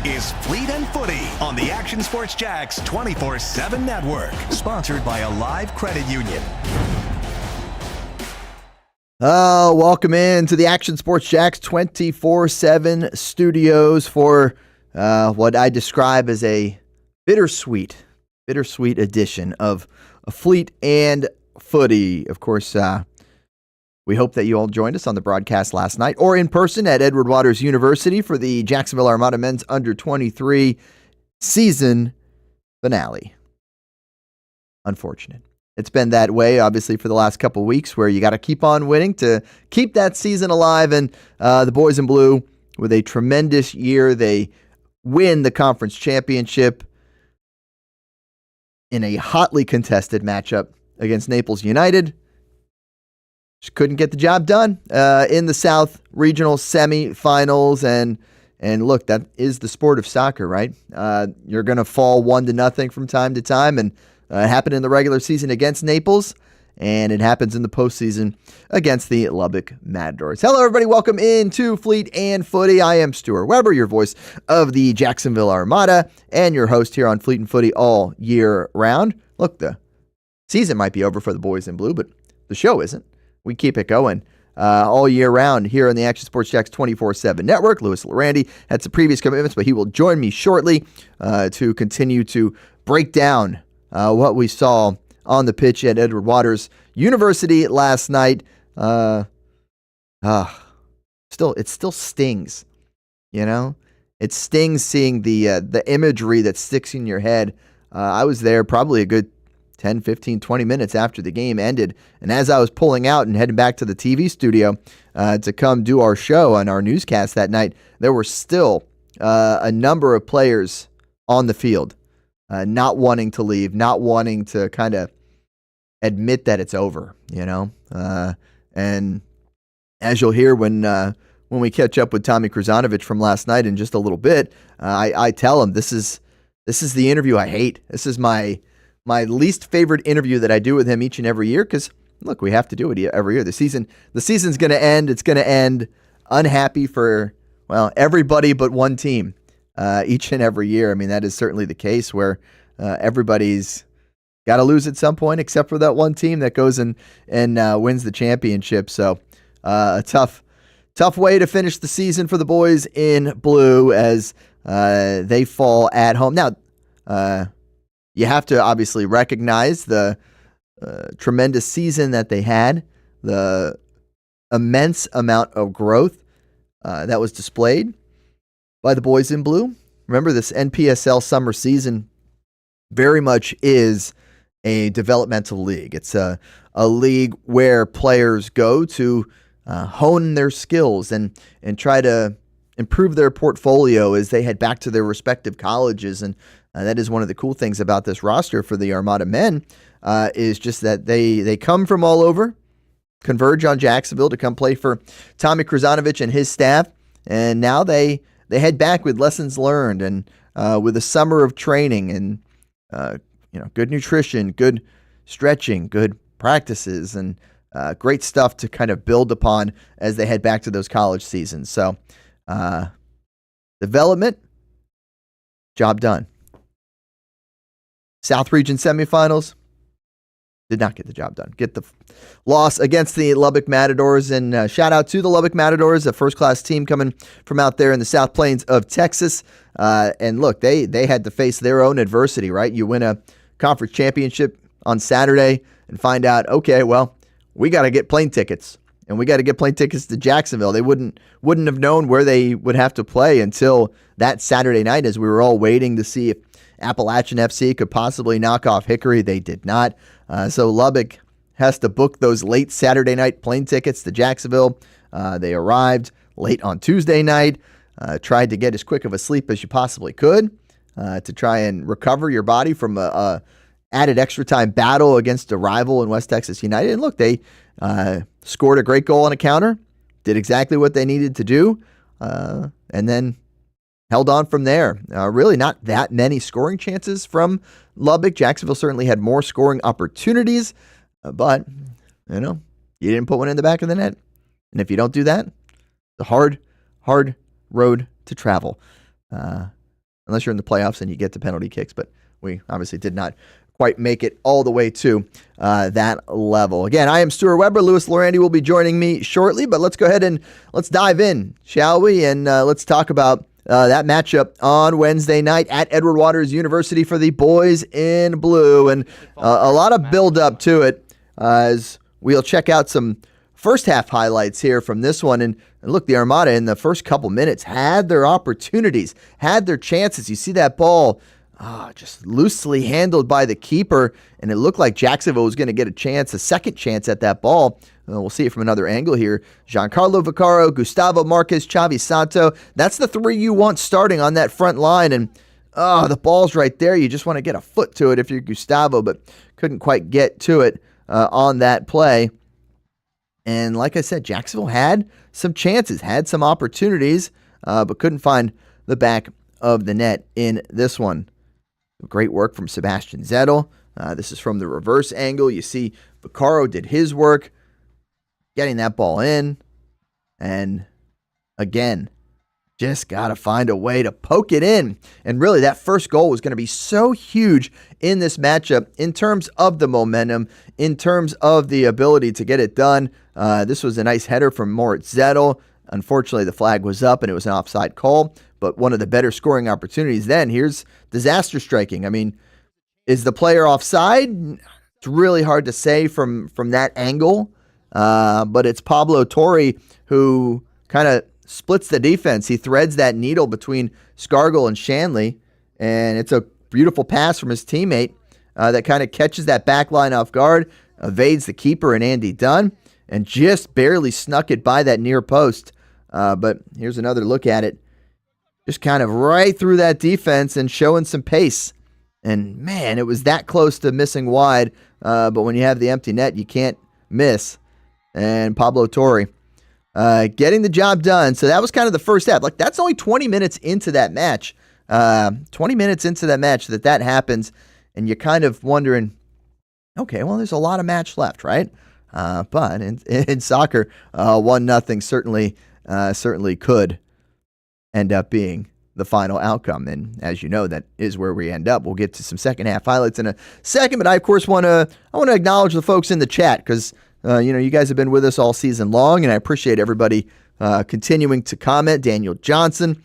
is Fleet and Footy on the Action Sports Jacks 24/7 network, sponsored by a live credit union. Welcome in to the Action Sports Jacks 24/7 studios for what I describe as a bittersweet edition of Fleet and Footy. Of course, we hope that you all joined us on the broadcast last night or in person at Edward Waters University for the Jacksonville Armada men's under-23 season finale. Unfortunate. It's been that way, obviously, for the last couple of weeks where you got to keep on winning to keep that season alive. And the boys in blue, with a tremendous year, they win the conference championship in a hotly contested matchup against Naples United. Just couldn't get the job done in the South Regional semifinals. And look, that is the sport of soccer, right? You're going to fall 1-0 from time to time, and it happened in the regular season against Naples, and it happens in the postseason against the Lubbock Matadors. Hello, everybody. Welcome into Fleet and Footy. I am Stuart Weber, your voice of the Jacksonville Armada, and your host here on Fleet and Footy all year round. Look, the season might be over for the boys in blue, but the show isn't. We keep it going all year round here on the Action Sports Jacks 24/7 network. Louis Larandy had some previous commitments, but he will join me shortly to continue to break down what we saw on the pitch at Edward Waters University last night. It still stings, you know? It stings seeing the imagery that sticks in your head. I was there probably a good 10, 15, 20 minutes after the game ended. And as I was pulling out and heading back to the TV studio to come do our show on our newscast that night, there were still a number of players on the field not wanting to leave, not wanting to kind of admit that it's over, you know? And as you'll hear when we catch up with Tommy Kruzanovic from last night in just a little bit, I tell him this is the interview I hate. This is my least favorite interview that I do with him each and every year because, look, we have to do it every year. The season's going to end. It's going to end unhappy for, well, everybody but one team each and every year. I mean, that is certainly the case where everybody's got to lose at some point except for that one team that goes and wins the championship. So a tough way to finish the season for the boys in blue as they fall at home. Now, you have to obviously recognize the tremendous season that they had, the immense amount of growth that was displayed by the boys in blue. Remember, this NPSL summer season very much is a developmental league. It's a league where players go to hone their skills and try to improve their portfolio as they head back to their respective colleges. And that is one of the cool things about this roster for the Armada men is just that they come from all over, converge on Jacksonville to come play for Tommy Kruzanovic and his staff. And now they head back with lessons learned and with a summer of training and good nutrition, good stretching, good practices, and great stuff to kind of build upon as they head back to those college seasons. So development, job done. South Region semifinals, did not get the job done. Get the loss against the Lubbock Matadors, and shout out to the Lubbock Matadors, a first-class team coming from out there in the South Plains of Texas. And look, they had to face their own adversity, right? You win a conference championship on Saturday and find out, okay, well, we got to get plane tickets, and we got to get plane tickets to Jacksonville. They wouldn't have known where they would have to play until that Saturday night as we were all waiting to see if Appalachian FC could possibly knock off Hickory. They did not. So Lubbock has to book those late Saturday night plane tickets to Jacksonville. They arrived late on Tuesday night, tried to get as quick of a sleep as you possibly could to try and recover your body from a added extra time battle against a rival in West Texas United. And look, they scored a great goal on a counter, did exactly what they needed to do, and then held on from there. Really not that many scoring chances from Lubbock. Jacksonville certainly had more scoring opportunities, but, you didn't put one in the back of the net. And if you don't do that, the hard road to travel. unless you're in the playoffs and you get to penalty kicks. But we obviously did not quite make it all the way to that level. Again, I am Stuart Weber. Louis Lorandi will be joining me shortly, but let's go ahead and let's dive in, shall we? And let's talk about that matchup on Wednesday night at Edward Waters University for the boys in blue. And a lot of build-up to it as we'll check out some first half highlights here from this one. And look, the Armada in the first couple minutes had their opportunities, had their chances. You see that ball just loosely handled by the keeper, and it looked like Jacksonville was going to get a second chance at that ball. We'll see it from another angle here. Giancarlo Vaccaro, Gustavo Marquez, Xavi Santo. That's the three you want starting on that front line. And the ball's right there. You just want to get a foot to it if you're Gustavo, but couldn't quite get to it on that play. And like I said, Jacksonville had some chances, had some opportunities, but couldn't find the back of the net in this one. Great work from Sebastian Zettel. This is from the reverse angle. You see Vaccaro did his work, getting that ball in. And again, just got to find a way to poke it in. And really, that first goal was going to be so huge in this matchup in terms of the momentum, in terms of the ability to get it done. This was a nice header from Moritz Zettel. Unfortunately, the flag was up and it was an offside call. But one of the better scoring opportunities then. Here's disaster striking. I mean, is the player offside? It's really hard to say from that angle. But it's Pablo Torre who kind of splits the defense. He threads that needle between Scargill and Shanley. And it's a beautiful pass from his teammate that kind of catches that back line off guard, evades the keeper and Andy Dunn, and just barely snuck it by that near post. But here's another look at it. Just kind of right through that defense and showing some pace. And man, it was that close to missing wide. But when you have the empty net, you can't miss. And Pablo Torre getting the job done. So that was kind of the first half. Like, that's only 20 minutes into that match. 20 minutes into that match that happens. And you're kind of wondering, okay, well, there's a lot of match left, right? But in soccer, 1-0 certainly could end up being the final outcome. And as you know, that is where we end up. We'll get to some second half highlights in a second, but I of course want to acknowledge the folks in the chat because you guys have been with us all season long, and I appreciate everybody continuing to comment. Daniel Johnson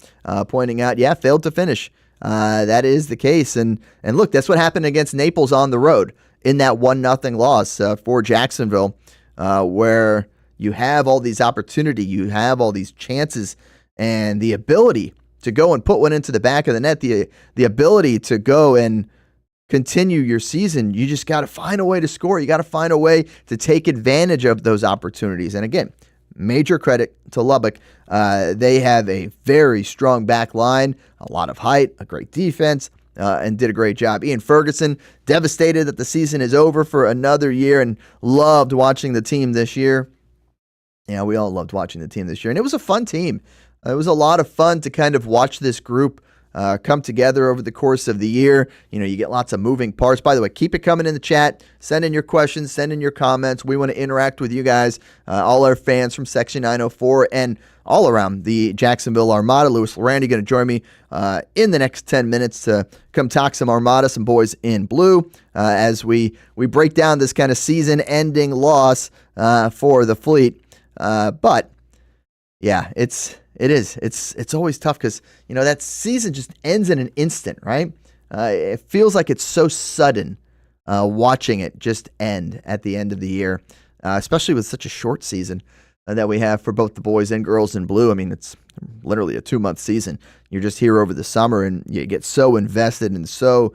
pointing out, failed to finish. That is the case. And look, that's what happened against Naples on the road in that 1-0 loss for Jacksonville, where you have all these opportunity, you have all these chances, and the ability to go and put one into the back of the net, the ability to go and continue your season. You just got to find a way to score. You got to find a way to take advantage of those opportunities. And again, major credit to Lubbock. They have a very strong back line, a lot of height, a great defense, and did a great job. Ian Ferguson, devastated that the season is over for another year, and loved watching the team this year. Yeah, we all loved watching the team this year, and it was a fun team. It was a lot of fun to kind of watch this group come together over the course of the year. You get lots of moving parts. By the way, keep it coming in the chat. Send in your questions. Send in your comments. We want to interact with you guys, all our fans from Section 904 and all around the Jacksonville Armada. Louis Lorandi going to join me in the next 10 minutes to come talk some Armada, some boys in blue, as we break down this kind of season-ending loss for the Fleet. But yeah, it's always tough because that season just ends in an instant, right? It feels like it's so sudden watching it just end at the end of the year, especially with such a short season that we have for both the boys and girls in blue. I mean, it's literally a 2-month season. You're just here over the summer, and you get so invested and so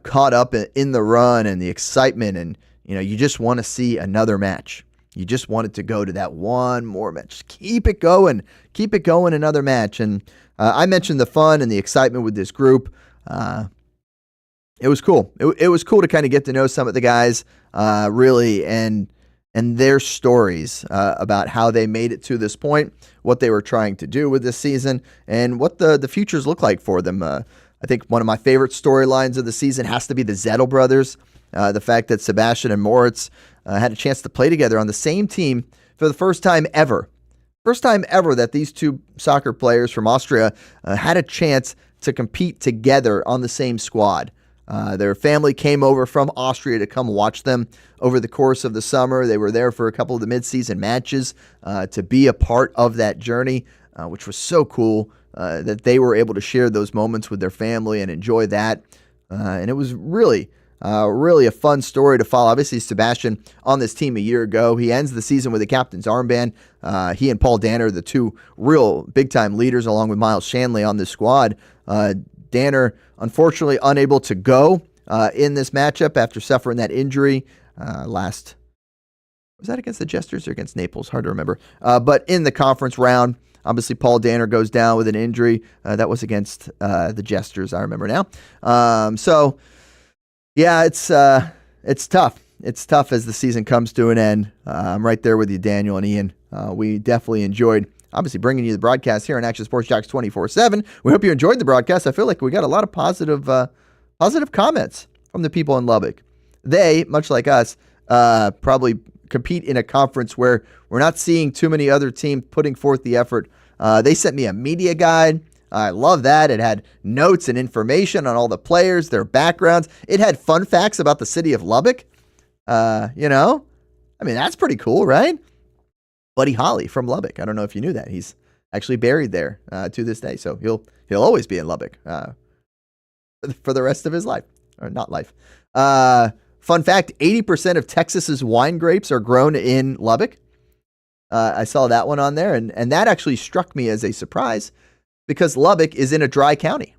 caught up in the run and the excitement, and you just want to see another match. You just want it to go to that one more match. Just keep it going another match. And I mentioned the fun and the excitement with this group. It was cool. It was cool to kind of get to know some of the guys, really, and their stories about how they made it to this point, what they were trying to do with this season, and what the futures look like for them. I think one of my favorite storylines of the season has to be the Zettel brothers. The fact that Sebastian and Moritz had a chance to play together on the same team for the first time ever. First time ever that these two soccer players from Austria had a chance to compete together on the same squad. Their family came over from Austria to come watch them over the course of the summer. They were there for a couple of the midseason matches to be a part of that journey, which was so cool that they were able to share those moments with their family and enjoy that. And it was really a fun story to follow. Obviously, Sebastian on this team a year ago. He ends the season with a captain's armband. He and Paul Danner, the two real big-time leaders, along with Miles Shanley on this squad. Danner, unfortunately, unable to go in this matchup after suffering that injury was that against the Jesters or against Naples? Hard to remember. But in the conference round, obviously, Paul Danner goes down with an injury. That was against the Jesters, I remember now. Yeah, it's tough. It's tough as the season comes to an end. I'm right there with you, Daniel and Ian. We definitely enjoyed, obviously, bringing you the broadcast here on Action Sports Jacks 24/7. We hope you enjoyed the broadcast. I feel like we got a lot of positive comments from the people in Lubbock. They, much like us, probably compete in a conference where we're not seeing too many other teams putting forth the effort. They sent me a media guide. I love that. It had notes and information on all the players, their backgrounds. It had fun facts about the city of Lubbock. I mean, that's pretty cool, right? Buddy Holly from Lubbock. I don't know if you knew that. He's actually buried there to this day. So he'll always be in Lubbock for the rest of his life. Or not life. Fun fact, 80% of Texas's wine grapes are grown in Lubbock. I saw that one on there, and that actually struck me as a surprise because Lubbock is in a dry county.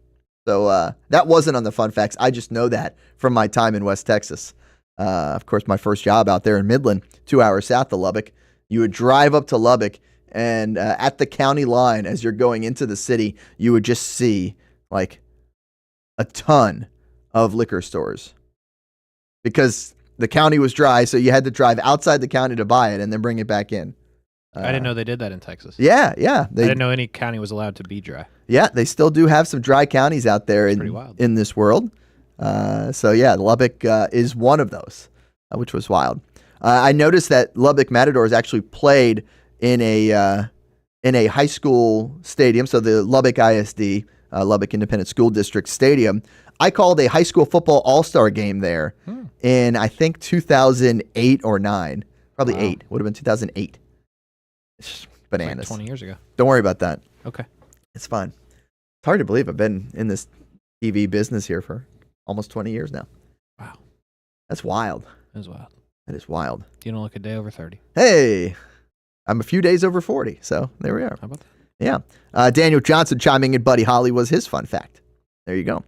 So that wasn't on the fun facts. I just know that from my time in West Texas. Of course, my first job out there in Midland, 2 hours south of Lubbock. You would drive up to Lubbock, and at the county line, as you're going into the city, you would just see like a ton of liquor stores because the county was dry, so you had to drive outside the county to buy it and then bring it back in. I didn't know they did that in Texas. Yeah. I didn't know any county was allowed to be dry. Yeah, they still do have some dry counties out there in this world. So yeah, Lubbock is one of those, which was wild. I noticed that Lubbock Matadors actually played in a high school stadium, so the Lubbock ISD, Lubbock Independent School District Stadium. I called a high school football all-star game there in, I think, 2008 or 9. Probably 8. Would have been 2008. It's bananas. Like 20 years ago. Don't worry about that. Okay. It's fine. It's hard to believe I've been in this TV business here for almost 20 years now. Wow. That's wild. That is wild. That is wild. You don't look a day over 30. Hey, I'm a few days over 40, so there we are. How about that? Yeah. Daniel Johnson chiming in, Buddy Holly was his fun fact. There you go.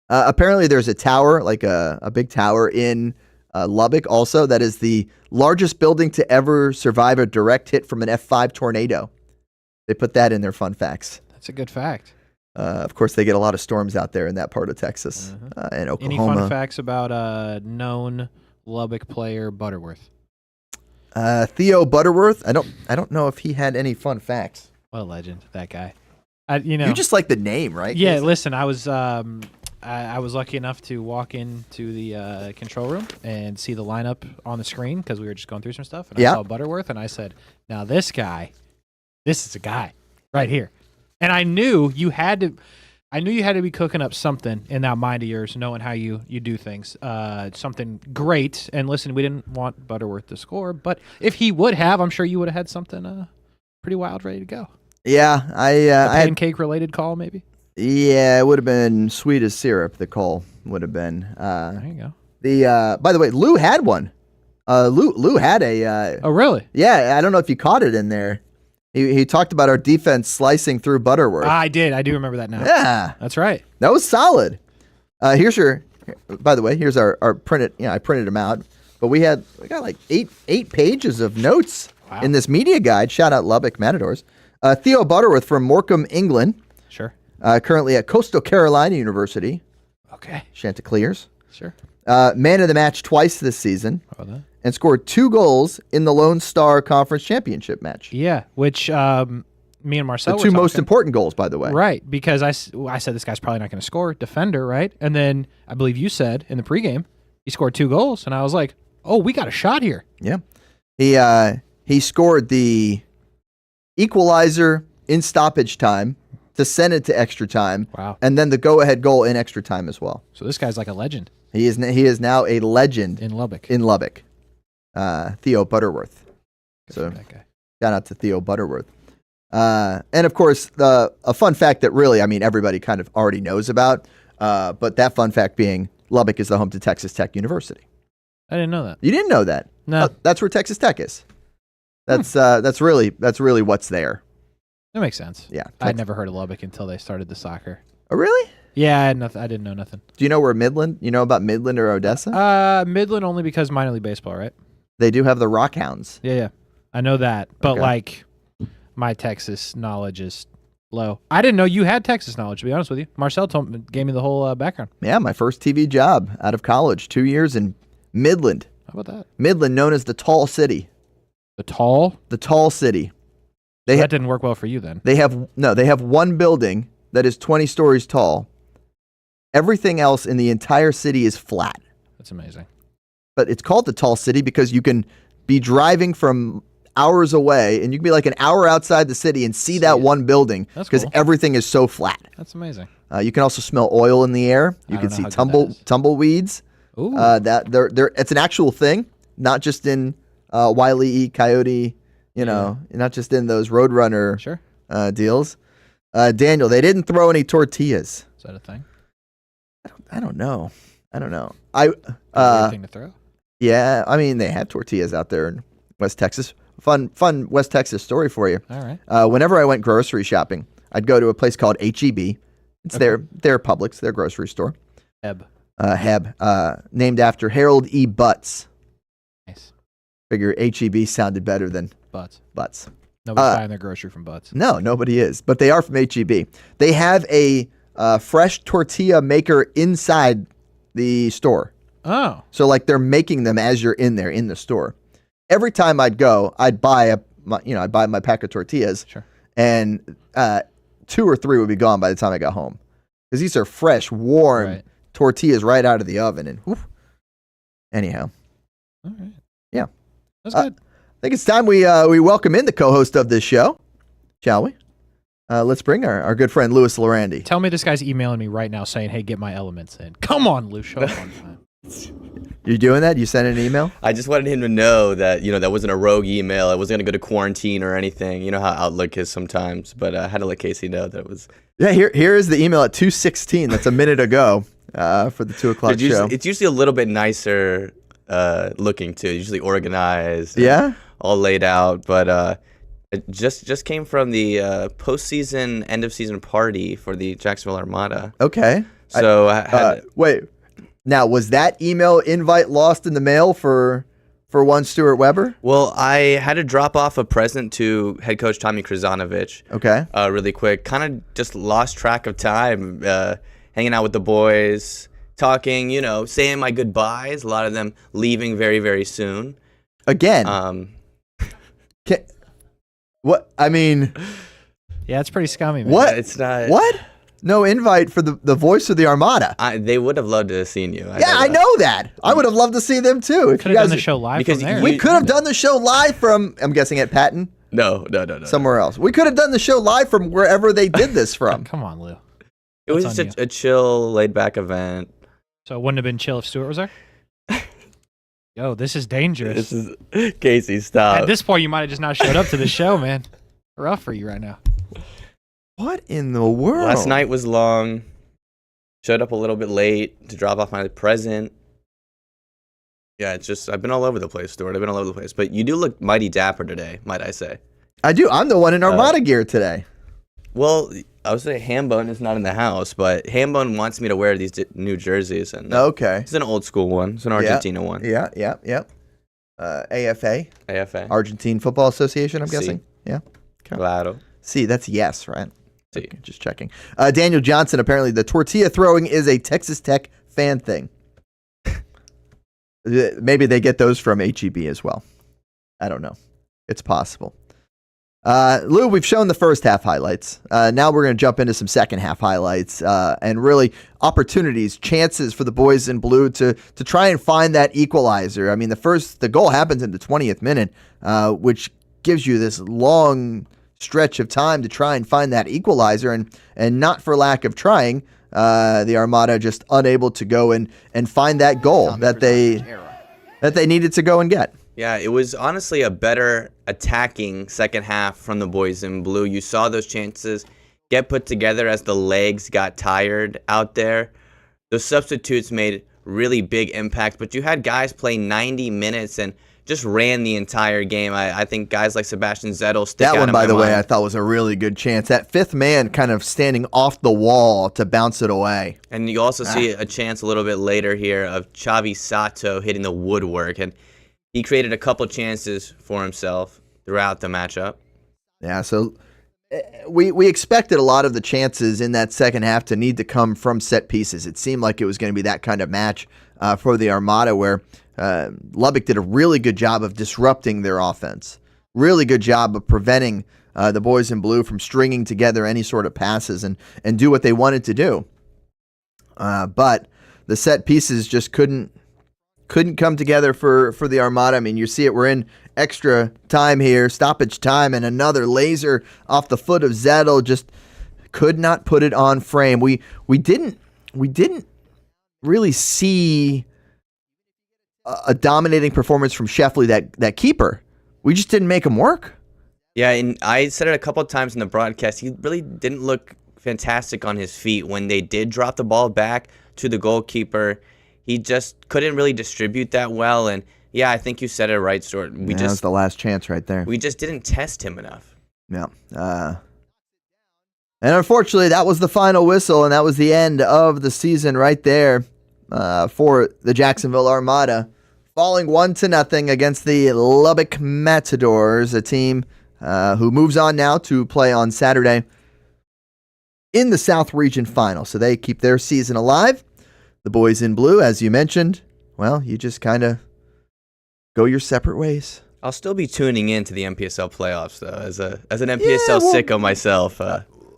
Apparently there's a tower, like a big tower in Lubbock also, that is the largest building to ever survive a direct hit from an F5 tornado. They put that in their fun facts. That's a good fact. Of course, they get a lot of storms out there in that part of Texas and Oklahoma. Any fun facts about known Lubbock player Butterworth? Theo Butterworth. I don't know if he had any fun facts. What a legend, that guy. You just like the name, right? Yeah. Listen, I was lucky enough to walk into the control room and see the lineup on the screen because we were just going through some stuff. And I saw Butterworth, and I said, "Now this is a guy right here." And I knew you had to be cooking up something in that mind of yours, knowing how you do things. Something great. And listen, we didn't want Butterworth to score, but if he would have, I'm sure you would have had something pretty wild ready to go. Yeah, a pancake related call maybe. Yeah, it would have been sweet as syrup. The call would have been. There you go. By the way, Lou had one. Lou had a. Oh really? Yeah, I don't know if you caught it in there. He talked about our defense slicing through Butterworth. I did. I do remember that now. Yeah, that's right. That was solid. By the way, here's our printed. I printed them out, but we got like eight pages of notes in this media guide. Shout out Lubbock Matadors. Theo Butterworth from Morecambe, England. Sure. Currently at Coastal Carolina University. Okay. Chanticleers. Sure. Man of the match twice this season. How about that? And scored 2 goals in the Lone Star Conference Championship match. Yeah, which me and Marcel the 2 most important goals, by the way. Right, because I said this guy's probably not going to score. Defender, right? And then I believe you said in the pregame he scored 2 goals, and I was like, oh, we got a shot here. Yeah. He scored the equalizer in stoppage time to send it to extra time. Wow. And then the go-ahead goal in extra time as well. So this guy's like a legend. He is now a legend in Lubbock. Theo Butterworth. So that guy. shout out to Theo Butterworth. And of course, a fun fact that really, I mean, everybody kind of already knows about, but that fun fact being Lubbock is the home to Texas Tech University. I didn't know that. You didn't know that? No. That's where Texas Tech is. That's really what's there. That makes sense. Yeah. I'd never heard of Lubbock until they started the soccer. Oh, really? Yeah, I didn't know nothing. Do you know where Midland? You know about Midland or Odessa? Midland only because minor league baseball, right? They do have the Rockhounds. Yeah. I know that, but Okay. like my Texas knowledge is low. I didn't know you had Texas knowledge, to be honest with you. Marcel gave me the whole background. Yeah, my first TV job out of college, 2 years in Midland. How about that? Midland, known as the Tall City. The Tall? The Tall City. That didn't work well for you then. They have one building that is 20 stories tall. Everything else in the entire city is flat. That's amazing. But it's called the Tall City because you can be driving from hours away and you can be like an hour outside the city and see that one building because cool. everything is so flat. That's amazing. You can also smell oil in the air. You can see tumbleweeds. Ooh. It's an actual thing, not just in Wile E. Coyote, not just in those Roadrunner deals. Daniel, they didn't throw any tortillas. Is that a thing? I don't know. Weird thing to throw? Yeah, I mean they have tortillas out there in West Texas. Fun West Texas story for you. All right. Whenever I went grocery shopping, I'd go to a place called HEB. It's their Publix, their grocery store. Heb, named after Harold E. Butts. Nice. Figure HEB sounded better than Butts. Nobody's buying their grocery from Butts. No, nobody is. But they are from HEB. They have a fresh tortilla maker inside the store. Oh. So like they're making them as you're in there in the store. Every time I'd go, I'd buy my pack of tortillas. Sure. And 2 or 3 would be gone by the time I got home. Because these are fresh, warm tortillas right out of the oven. And whew. Anyhow. All right. Yeah. That's good. I think it's time we welcome in the co-host of this show, shall we? Let's bring our good friend Louis Lorandi. Tell me this guy's emailing me right now saying, hey, get my elements in. Come on, Lou. Show up on time. You doing that? You sent an email? I just wanted him to know that, that wasn't a rogue email. I wasn't going to go to quarantine or anything. You know how Outlook is sometimes. But I had to let Casey know that it was. Yeah, here is the email at 2:16. That's a minute ago for the 2 o'clock show. It's usually a little bit nicer looking, too. Usually organized. Yeah? All laid out. But it just came from the postseason, end-of-season party for the Jacksonville Armada. Okay. So I had wait. Now, was that email invite lost in the mail for one Stuart Weber? Well, I had to drop off a present to head coach Tommy Krzanovich. Okay. Really quick. Kind of just lost track of time, hanging out with the boys, talking, saying my goodbyes. A lot of them leaving very, very soon. Again. What? I mean. Yeah, it's pretty scummy, man. What? It's not. What? No invite for the voice of the Armada. They would have loved to have seen you. I know that. I would have loved to see them too. If Could you have guys done the show live because from there. we could have done the show live from, I'm guessing at Patton? No. Somewhere else. We could have done the show live from wherever they did this from. Come on, Lou. It was That's just on a chill, laid-back event. So it wouldn't have been chill if Stuart was there? Yo, this is dangerous. This is Casey. Stop. At this point, you might have just not showed up to the show, man. Rough for you right now. What in the world? Last night was long. Showed up a little bit late to drop off my present. Yeah, it's just, I've been all over the place, Stuart. I've been all over the place. But you do look mighty dapper today, might I say. I do. I'm the one in Armada gear today. Well, I would say Hambone is not in the house, but Hambone wants me to wear these new jerseys. And Okay. it's an old school one. It's an Argentina one. Yeah. AFA. AFA. Argentine Football Association, I'm guessing. Yeah. Claro. See, that's yes, right? See. Okay, just checking. Daniel Johnson, apparently the tortilla throwing is a Texas Tech fan thing. Maybe they get those from HEB as well. I don't know. It's possible. Lou, we've shown the first half highlights. Now we're going to jump into some second half highlights and really opportunities, chances for the boys in blue to try and find that equalizer. I mean, the goal happens in the 20th minute, which gives you this long stretch of time to try and find that equalizer, and not for lack of trying, the Armada just unable to go and find that goal that they needed to go and get. Yeah, it was honestly a better attacking second half from the boys in blue. You saw those chances get put together as the legs got tired out there. Those substitutes made really big impact, but you had guys play 90 minutes and just ran the entire game. I think guys like Sebastian Zettel stick out That one, in by my the way, mind. I thought was a really good chance. That fifth man kind of standing off the wall to bounce it away. And you also see a chance a little bit later here of Xavi Sato hitting the woodwork, and he created a couple chances for himself throughout the matchup. Yeah, so we expected a lot of the chances in that second half to need to come from set pieces. It seemed like it was going to be that kind of match for the Armada, where Lubbock did a really good job of disrupting their offense. Really good job of preventing the boys in blue from stringing together any sort of passes and do what they wanted to do. But the set pieces just couldn't come together for the Armada. I mean, you see it. We're in extra time here, stoppage time, and another laser off the foot of Zettel. Just could not put it on frame. We didn't really see a dominating performance from Sheffley, that keeper. We just didn't make him work. Yeah, and I said it a couple of times in the broadcast. He really didn't look fantastic on his feet when they did drop the ball back to the goalkeeper. He just couldn't really distribute that well. And yeah, I think you said it right, Stuart. That was the last chance right there. We just didn't test him enough. Yeah. And unfortunately, that was the final whistle, and that was the end of the season right there for the Jacksonville Armada, falling 1-0 against the Lubbock Matadors, a team who moves on now to play on Saturday in the South Region Final. So they keep their season alive. The boys in blue, as you mentioned, well, you just kind of go your separate ways. I'll still be tuning in to the NPSL playoffs, though, as an NPSL sicko myself.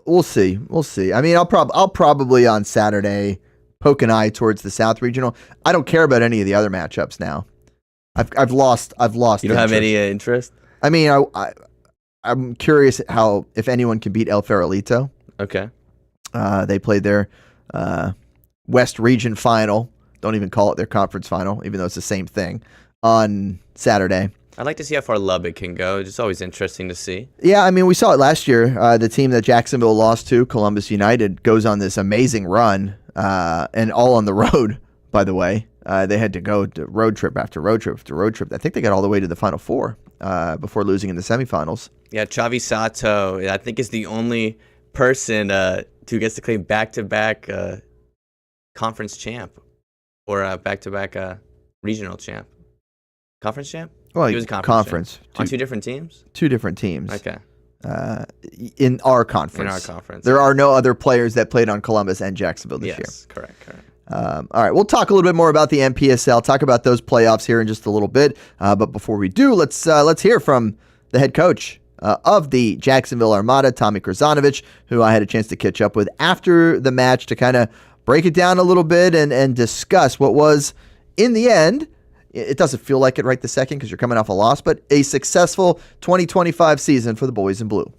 We'll see. I mean, I'll probably on Saturday poke an eye towards the South Regional. I don't care about any of the other matchups now. I've lost. You don't interest. have any interest? I mean, I'm curious if anyone can beat El Farolito. Okay. They played their West Region Final. Don't even call it their conference final, even though it's the same thing, on Saturday. I'd like to see how far Lubbock can go. It's always interesting to see. Yeah, I mean, we saw it last year. The team that Jacksonville lost to, Columbus United, goes on this amazing run, and all on the road, by the way. They had to go to road trip after road trip after road trip. I think they got all the way to the Final Four before losing in the semifinals. Yeah, Xavi Sato, I think, is the only person who gets to claim back-to-back conference champ or back-to-back regional champ. Conference champ? Well, he was a conference champ. On two different teams? Two different teams. Okay. In our conference. In our conference. There are no other players that played on Columbus and Jacksonville this year. Yes, correct. All right, we'll talk a little bit more about the NPSL, talk about those playoffs here in just a little bit. But before we do, let's hear from the head coach of the Jacksonville Armada, Tommy Krzanovich, who I had a chance to catch up with after the match to kind of break it down a little bit and discuss what was, in the end, it doesn't feel like it right this second because you're coming off a loss, but a successful 2025 season for the boys in blue.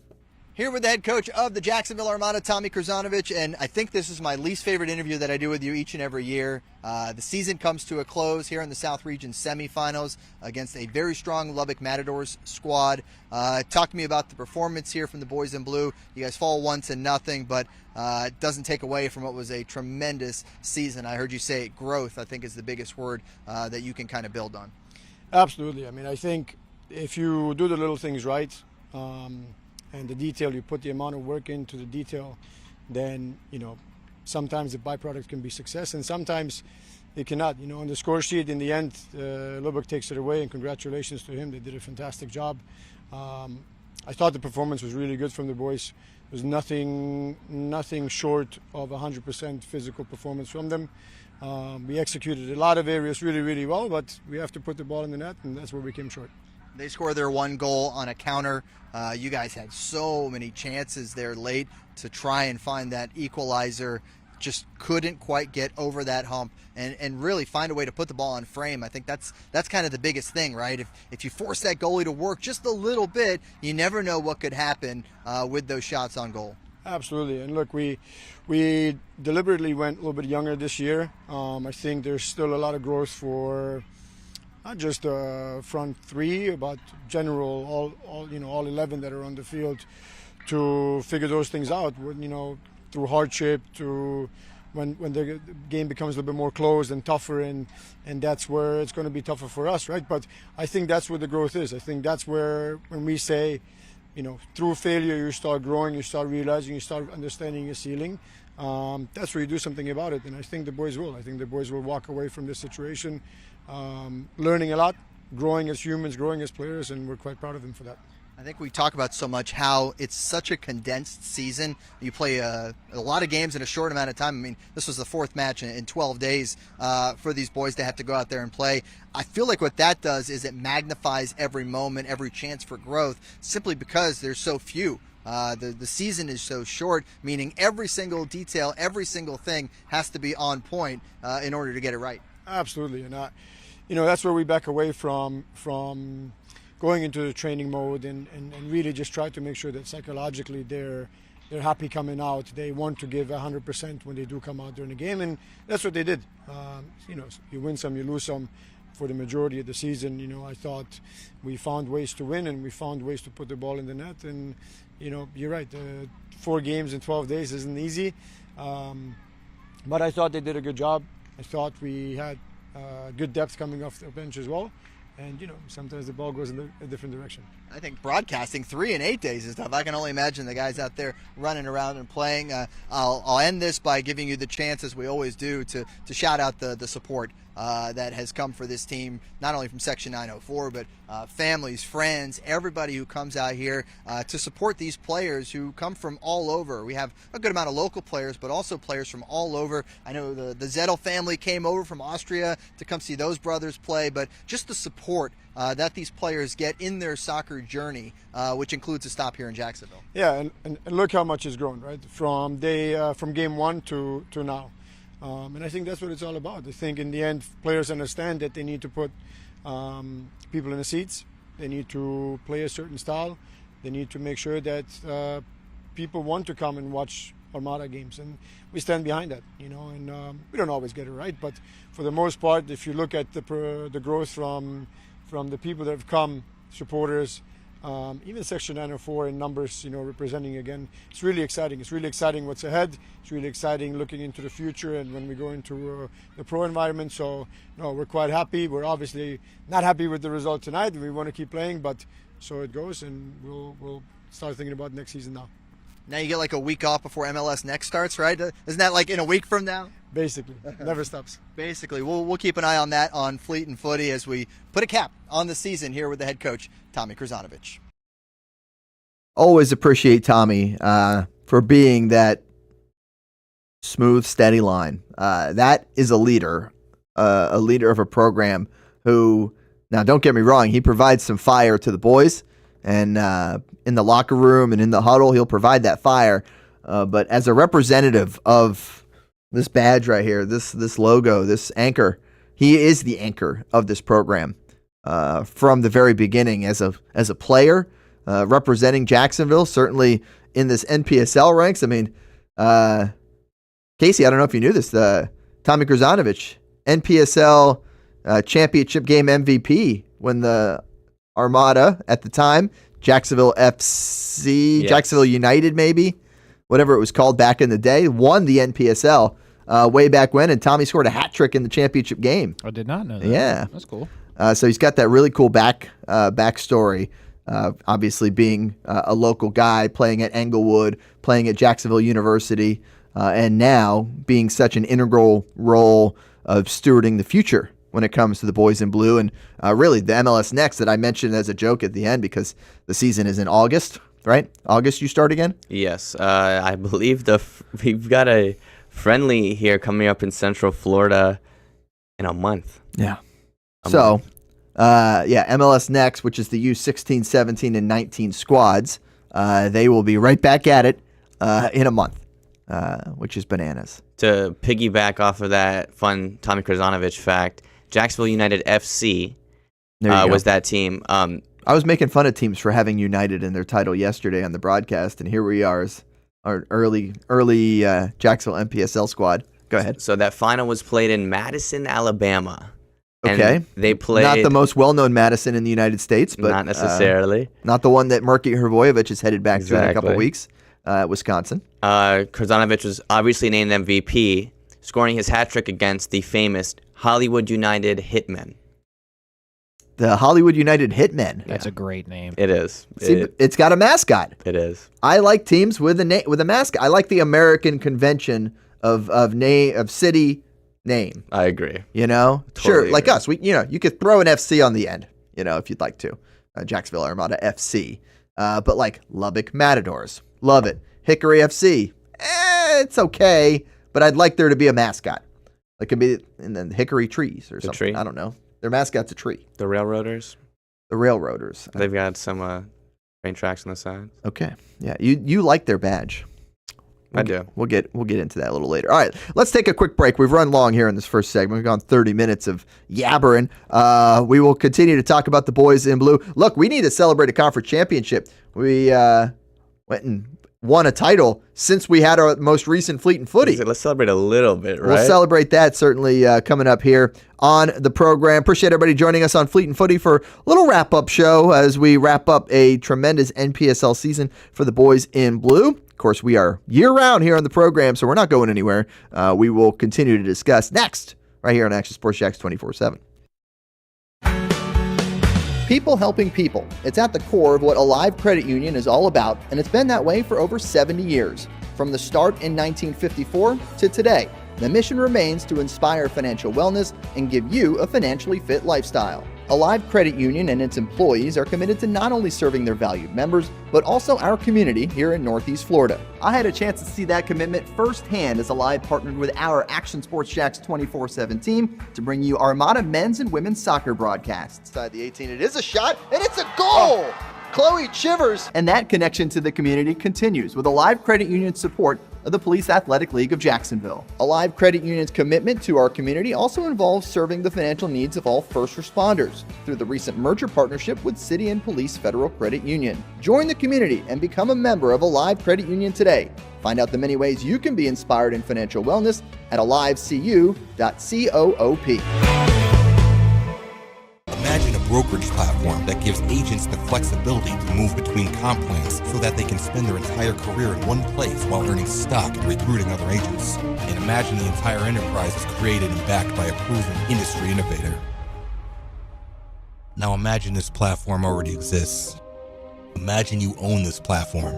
Here with the head coach of the Jacksonville Armada, Tommy Krzanovich, and I think this is my least favorite interview that I do with you each and every year. The season comes to a close here in the South Region semifinals against a very strong Lubbock Matadors squad. Talk to me about the performance here from the boys in blue. You guys fall 1-0, but it doesn't take away from what was a tremendous season. I heard you say growth, I think, is the biggest word that you can kind of build on. Absolutely. I mean, I think if you do the little things right, and the detail, you put the amount of work into the detail, then, sometimes the byproduct can be success and sometimes it cannot. On the score sheet, in the end, Lubbock takes it away, and congratulations to him. They did a fantastic job. I thought the performance was really good from the boys. There was nothing short of 100% physical performance from them. We executed a lot of areas really, really well, but we have to put the ball in the net, and that's where we came short. They scored their one goal on a counter. You guys had so many chances there late to try and find that equalizer. just couldn't quite get over that hump and really find a way to put the ball on frame. I think that's kind of the biggest thing, right? If you force that goalie to work just a little bit, you never know what could happen with those shots on goal. Absolutely. And look, we deliberately went a little bit younger this year. I think there's still a lot of growth for not just front three, but general all 11 that are on the field to figure those things out. Through hardship, to when the game becomes a little bit more closed and tougher, and that's where it's going to be tougher for us, right? But I think that's where the growth is. I think that's where when we say, through failure you start growing, you start realizing, you start understanding your ceiling. That's where you do something about it, and I think the boys will. I think the boys will walk away from this situation learning a lot, growing as humans, growing as players, and we're quite proud of them for that. I think we talk about so much how it's such a condensed season. You play a lot of games in a short amount of time. I mean, this was the fourth match in 12 days for these boys to have to go out there and play. I feel like what that does is it magnifies every moment, every chance for growth, simply because there's so few. The season is so short, meaning every single detail, every single thing has to be on point in order to get it right. Absolutely. And that's where we back away from going into the training mode and really just try to make sure that psychologically they're happy coming out. They want to give 100% when they do come out during the game, and that's what they did. You win some, you lose some. For the majority of the season, I thought we found ways to win and we found ways to put the ball in the net. And you're right. 4 games in 12 days isn't easy, but I thought they did a good job. I thought we had good depth coming off the bench as well. And, sometimes the ball goes in a different direction. I think broadcasting 3 and 8 days is tough. I can only imagine the guys out there running around and playing. I'll end this by giving you the chance, as we always do, to shout out the support that has come for this team, not only from Section 904, but families, friends, everybody who comes out here to support these players who come from all over. We have a good amount of local players, but also players from all over. I know the Zettel family came over from Austria to come see those brothers play, but just the support that these players get in their soccer journey, which includes a stop here in Jacksonville. Yeah, and look how much has grown, right? From game one to now. And I think that's what it's all about. I think in the end, players understand that they need to put people in the seats. They need to play a certain style. They need to make sure that people want to come and watch Armada games, and we stand behind that. And we don't always get it right, but for the most part, if you look at the growth from the people that have come, supporters, even Section 904 in numbers, representing again, it's really exciting. It's really exciting what's ahead. It's really exciting looking into the future and when we go into the pro environment. So, we're quite happy. We're obviously not happy with the result tonight. We want to keep playing, but so it goes, and we'll start thinking about next season now. Now you get like a week off before MLS Next starts, right? Isn't that like in a week from now? Basically, never stops. Basically, we'll keep an eye on that on Fleet and Footy as we put a cap on the season here with the head coach, Tommy Krzanovich. Always appreciate Tommy for being that smooth, steady line. That is a leader of a program who, now don't get me wrong, he provides some fire to the boys, and in the locker room and in the huddle, he'll provide that fire. But as a representative of this badge right here, this logo, this anchor, he is the anchor of this program from the very beginning as a player, representing Jacksonville, certainly in this NPSL ranks. I mean, Casey, I don't know if you knew this, Tommy Krzanovich, NPSL championship game MVP when the Armada at the time, Jacksonville FC, yes. Jacksonville United maybe, whatever it was called back in the day, won the NPSL way back when, and Tommy scored a hat trick in the championship game. I did not know that. Yeah. That's cool. So he's got that really cool backstory, obviously being a local guy, playing at Englewood, playing at Jacksonville University, and now being such an integral role of stewarding the future when it comes to the boys in blue. And really the MLS Next that I mentioned as a joke at the end, because the season is in August, right? August you start again? Yes. I believe we've got a friendly here coming up in Central Florida in a month. Yeah. MLS Next, which is the U16, 17, and 19 squads, they will be right back at it in a month, which is bananas to piggyback off of that fun Tommy Krzanovich fact, Jacksonville United FC was that team. I was making fun of teams for having United in their title yesterday on the broadcast, and here we are as our early Jacksonville NPSL squad. Go ahead. So that final was played in Madison, Alabama. Okay. And they played... Not the most well-known Madison in the United States, but... Not necessarily. Not the one that Murky Hrvojevic is headed back to in a couple weeks. Wisconsin. Krzanovich was obviously named MVP, scoring his hat trick against the famous Hollywood United Hitmen. The Hollywood United Hitmen. That's a great name. It is. See, it's got a mascot. It is. I like teams with a mascot. I like the American convention of city name. I agree. You know, Totally sure, like agree. us. You could throw an FC on the end. If you'd like to, Jacksonville Armada FC. But like Lubbock Matadors, love it. Hickory FC, it's okay, but I'd like there to be a mascot. It could be, and then Hickory Trees or something. Tree? I don't know. Their mascot's a tree. The Railroaders. The Railroaders. They've got some train tracks on the side. Okay. Yeah. You like their badge. I do. We'll get into that a little later. All right, let's take a quick break. We've run long here in this first segment. We've gone 30 minutes of yabbering. We will continue to talk about the boys in blue. Look, we need to celebrate a conference championship. We went and won a title since we had our most recent Fleet and Footy. Let's celebrate a little bit, right? We'll celebrate that certainly coming up here on the program. Appreciate everybody joining us on Fleet and Footy for a little wrap-up show as we wrap up a tremendous NPSL season for the boys in blue. Of course, we are year-round here on the program, so we're not going anywhere. We will continue to discuss next right here on Action Sports Jacks 24/7. People helping people. It's at the core of what Alive Credit Union is all about, and it's been that way for over 70 years. From the start in 1954 to today, the mission remains to inspire financial wellness and give you a financially fit lifestyle. Alive Credit Union and its employees are committed to not only serving their valued members, but also our community here in Northeast Florida. I had a chance to see that commitment firsthand as Alive partnered with our Action Sports Jacks 24/7 team to bring you Armada men's and women's soccer broadcasts. Inside the 18, it is a shot, and it's a goal! Chloe Chivers! And that connection to the community continues with Alive Credit Union's support of the Police Athletic League of Jacksonville. Alive Credit Union's commitment to our community also involves serving the financial needs of all first responders through the recent merger partnership with City and Police Federal Credit Union. Join the community and become a member of Alive Credit Union today. Find out the many ways you can be inspired in financial wellness at alivecu.coop. Imagine a brokerage platform that gives agents the flexibility to move between comp plans so that they can spend their entire career in one place while earning stock and recruiting other agents. And imagine the entire enterprise is created and backed by a proven industry innovator. Now imagine this platform already exists. Imagine you own this platform.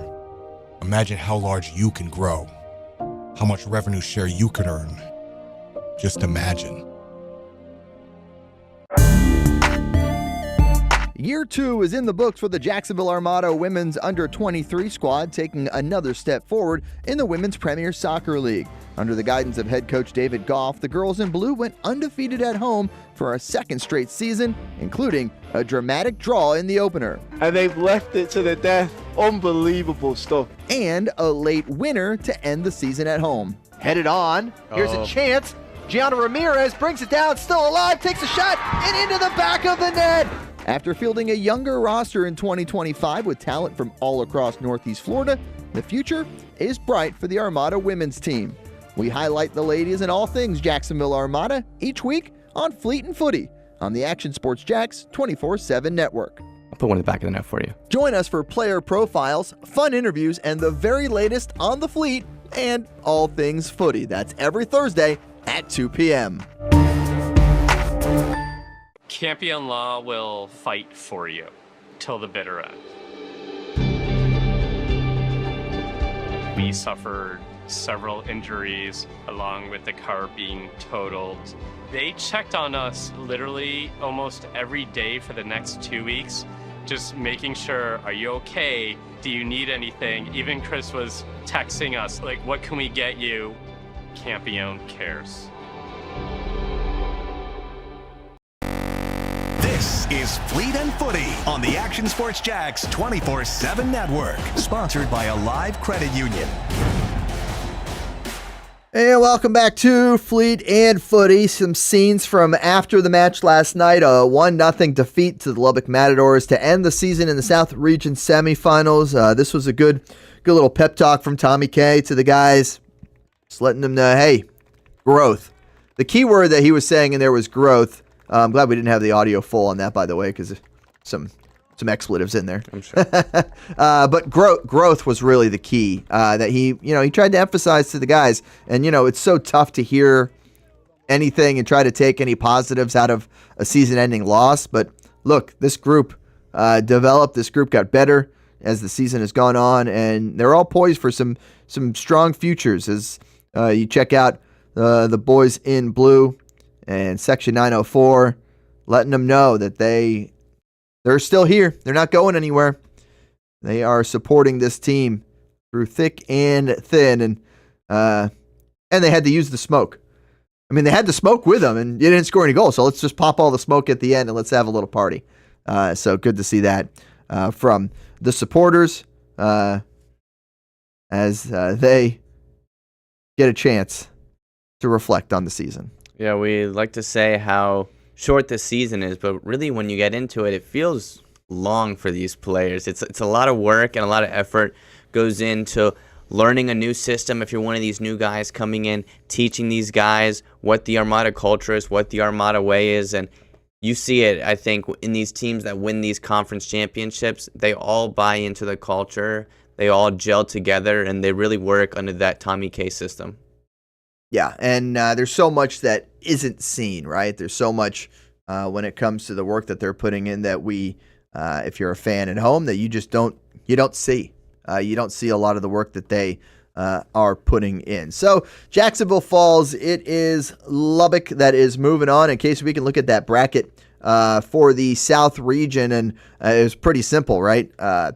Imagine how large you can grow, how much revenue share you can earn. Just imagine. Year 2 is in the books for the Jacksonville Armada women's under-23 squad, taking another step forward in the Women's Premier Soccer League. Under the guidance of head coach David Goff, the girls in blue went undefeated at home for a second straight season, including a dramatic draw in the opener. And they've left it to the death. Unbelievable stuff. And a late winner to end the season at home. Headed on, here's a chance. Gianna Ramirez brings it down, still alive, takes a shot, and into the back of the net. After fielding a younger roster in 2025 with talent from all across Northeast Florida, the future is bright for the Armada women's team. We highlight the ladies and all things Jacksonville Armada each week on Fleet and Footy on the Action Sports Jacks 24/7 network. I'll put one in the back of the net for you. Join us for player profiles, fun interviews, and the very latest on the Fleet and all things footy. That's every Thursday at 2 p.m. Campion Law will fight for you till the bitter end. We suffered several injuries along with the car being totaled. They checked on us literally almost every day for the next 2 weeks, just making sure, are you okay? Do you need anything? Even Chris was texting us, like, what can we get you? Campion cares. This is Fleet and Footy on the Action Sports Jacks 24/7 network, sponsored by Alive Credit Union. And welcome back to Fleet and Footy. Some scenes from after the match last night. A 1-0 defeat to the Lubbock Matadors to end the season in the South Region semifinals. This was a good little pep talk from Tommy K to the guys. Just letting them know, hey, growth. The key word that he was saying in there was growth. I'm glad we didn't have the audio full on that, by the way, because some expletives in there. I'm sure. But growth was really the key that he tried to emphasize to the guys. And, it's so tough to hear anything and try to take any positives out of a season-ending loss. But look, this group developed. This group got better as the season has gone on, and they're all poised for some strong futures as you check out the boys in blue and Section 904, letting them know that they're still here. They're not going anywhere. They are supporting this team through thick and thin, and they had to use the smoke. I mean, they had the smoke with them, and you didn't score any goals, so let's just pop all the smoke at the end and let's have a little party. So good to see that from the supporters as they get a chance to reflect on the season. Yeah, we like to say how short this season is, but really when you get into it, it feels long for these players. It's a lot of work and a lot of effort goes into learning a new system. If you're one of these new guys coming in, teaching these guys what the Armada culture is, what the Armada way is, and you see it, I think, in these teams that win these conference championships. They all buy into the culture, they all gel together, and they really work under that Tommy K system. Yeah, and there's so much that isn't seen, right? There's so much when it comes to the work that they're putting in that we, if you're a fan at home, that you don't see. You don't see a lot of the work that they are putting in. So Jacksonville Falls, it is Lubbock that is moving on. In case we can look at that bracket for the South region, and it was pretty simple, right?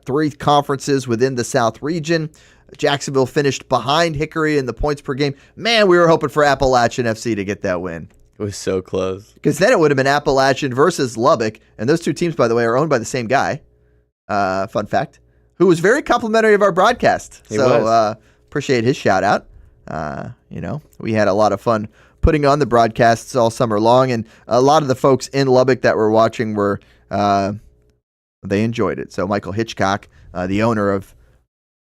3 conferences within the South region. Jacksonville finished behind Hickory in the points per game. Man, we were hoping for Appalachian FC to get that win. It was so close. Because then it would have been Appalachian versus Lubbock. And those two teams, by the way, are owned by the same guy. Fun fact. Who was very complimentary of our broadcast. He was. Appreciate his shout out. We had a lot of fun putting on the broadcasts all summer long. And a lot of the folks in Lubbock that were watching they enjoyed it. So Michael Hitchcock, the owner of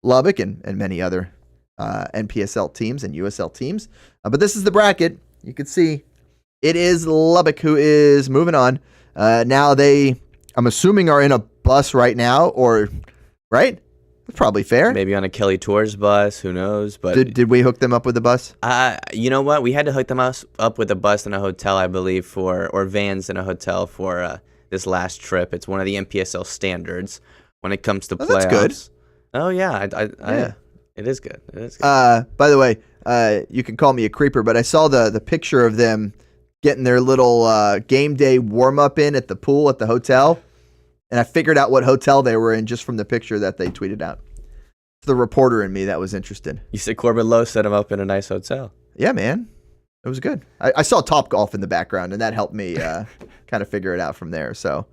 Lubbock and many other NPSL teams and USL teams. But this is the bracket. You can see it is Lubbock who is moving on. Now I'm assuming, are in a bus right now, or, right? That's probably fair. Maybe on a Kelly Tours bus, who knows? But Did we hook them up with a bus? You know what? We had to hook them up with a bus and a hotel, I believe, or vans and a hotel for this last trip. It's one of the NPSL standards when it comes to playoffs. That's good. Oh, yeah. Yeah. It is good. It is good. By the way, you can call me a creeper, but I saw the picture of them getting their little game day warm-up in at the pool at the hotel, and I figured out what hotel they were in just from the picture that they tweeted out. It's the reporter in me that was interested. You said Corbin Lowe set them up in a nice hotel. Yeah, man. It was good. I saw Top Golf in the background, and that helped me kind of figure it out from there. So,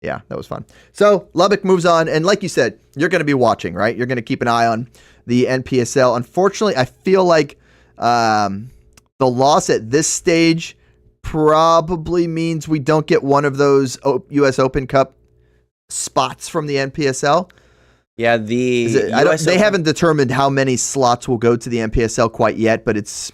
yeah, that was fun. So Lubbock moves on, and like you said, you're going to be watching, right? You're going to keep an eye on the NPSL. Unfortunately, I feel like the loss at this stage probably means we don't get one of those U.S. Open Cup spots from the NPSL. Yeah, they haven't determined how many slots will go to the NPSL quite yet, but it's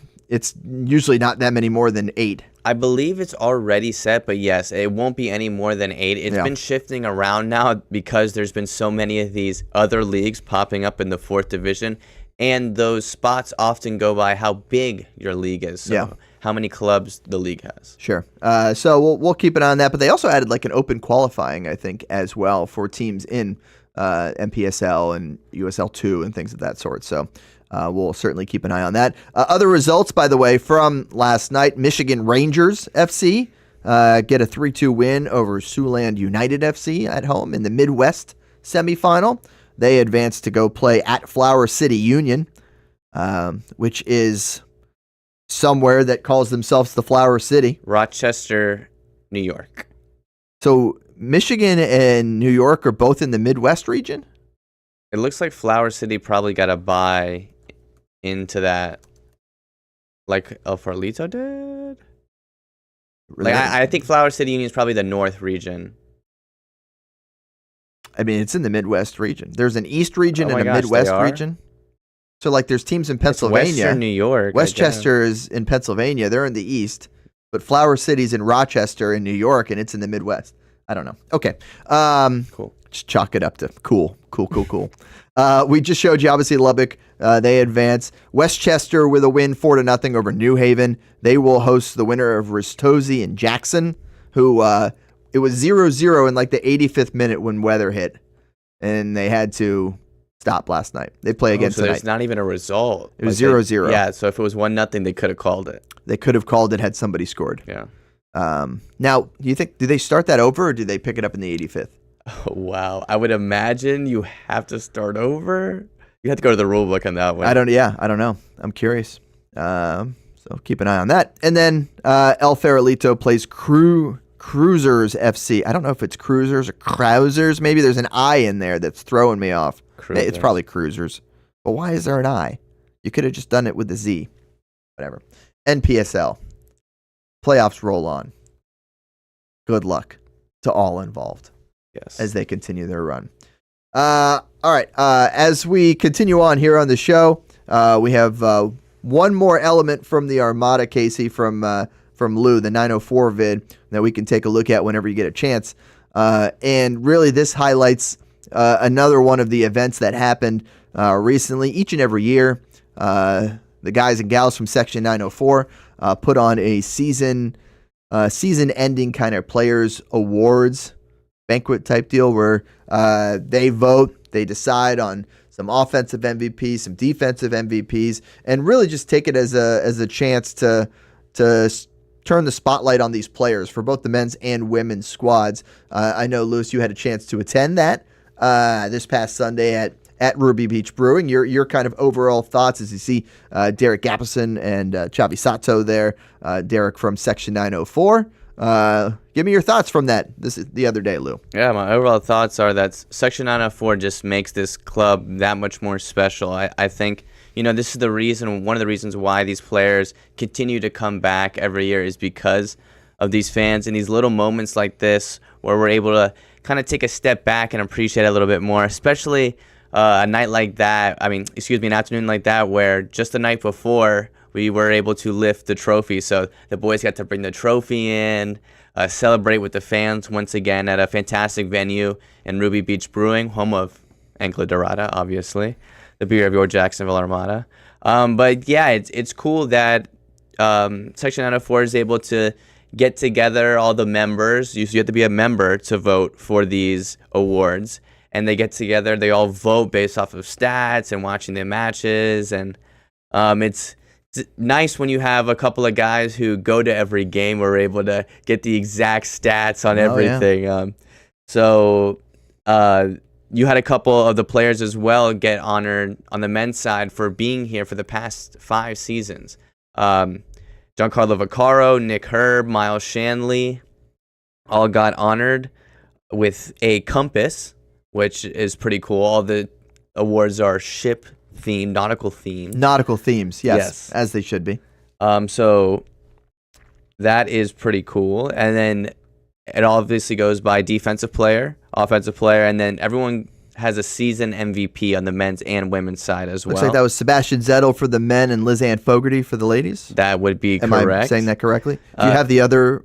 usually not that many more than 8. I believe it's already set, but yes, it won't be any more than 8. It's been shifting around now because there's been so many of these other leagues popping up in the 4th division, and those spots often go by how big your league is, so how many clubs the league has. Sure. So we'll keep an eye on that, but they also added like an open qualifying, I think, as well for teams in NPSL and USL2 and things of that sort. So we'll certainly keep an eye on that. Other results, by the way, from last night: Michigan Rangers FC get a 3-2 win over Siouxland United FC at home in the Midwest semifinal. They advanced to go play at Flower City Union, which is somewhere that calls themselves the Flower City. Rochester, New York. So Michigan and New York are both in the Midwest region? It looks like Flower City probably got a bye into that like El Farolito did. Really? Like I think Flower City Union is probably the North region. I mean, it's in the Midwest region. There's an East region Oh and my a gosh, Midwest they are? region. So, like, there's teams in It's Pennsylvania. Western New York. I Westchester is in Pennsylvania. They're in the East. But Flower City's in Rochester in New York, and it's in the Midwest. I don't know. Okay. Cool. Just chalk it up to cool. We just showed you, obviously, Lubbock. They advance. Westchester with a win 4-0 over New Haven. They will host the winner of Ristosi and Jackson, who it was 0-0 in like the 85th minute when weather hit, and they had to stop last night. They play again so tonight. there's not even a result. It was Like 0-0. Yeah, so if it was 1-0, they could have called it. They could have called it had somebody scored. Yeah. Now, do they start that over, or do they pick it up in the 85th? Oh, wow. I would imagine you have to start over. You have to go to the rule book on that one. I don't know. I'm curious. So keep an eye on that. And then El Farolito plays Cruisers FC. I don't know if it's Cruisers or Krausers. Maybe there's an I in there that's throwing me off. Cruisers. It's probably Cruisers. But why is there an I? You could have just done it with the Z. Whatever. NPSL. Playoffs roll on. Good luck to all involved. Yes. As they continue their run. All right. As we continue on here on the show, we have one more element from the Armada, Casey, from Lou, the 904 vid, that we can take a look at whenever you get a chance. And really, this highlights another one of the events that happened recently. Each and every year, the guys and gals from Section 904 put on a season-ending kind of players awards banquet type deal where they vote, they decide on some offensive MVPs, some defensive MVPs, and really just take it as a chance to turn the spotlight on these players for both the men's and women's squads. I know, Lewis, you had a chance to attend that this past Sunday at Ruby Beach Brewing. Your kind of overall thoughts as you see Derek Gappison and Chavi Sato there, Derek from Section 904. Give me your thoughts from that. This is the other day, Lou. Yeah, my overall thoughts are that Section 904 just makes this club that much more special. I think, this is one of the reasons why these players continue to come back every year is because of these fans and these little moments like this where we're able to kind of take a step back and appreciate it a little bit more, especially a night like that. An afternoon like that where just the night before we were able to lift the trophy. So the boys got to bring the trophy in, celebrate with the fans once again at a fantastic venue in Ruby Beach Brewing, home of Angla Dorada, obviously, the beer of your Jacksonville Armada. But yeah, it's cool that Section 904 is able to get together all the members. You have to be a member to vote for these awards. And they get together, they all vote based off of stats and watching the matches. And it's nice when you have a couple of guys who go to every game who are able to get the exact stats on everything. Yeah. So you had a couple of the players as well get honored on the men's side for being here for the past 5 seasons. Giancarlo Vaccaro, Nick Herb, Miles Shanley all got honored with a compass, which is pretty cool. All the awards are ship themed, nautical themed. Nautical themes, yes, as they should be. So that is pretty cool. And then it obviously goes by defensive player, offensive player, and then everyone has a season MVP on the men's and women's side as well. Looks like that was Sebastian Zettel for the men and Liz Ann Fogarty for the ladies. That would be correct. Am I saying that correctly? Do you have the other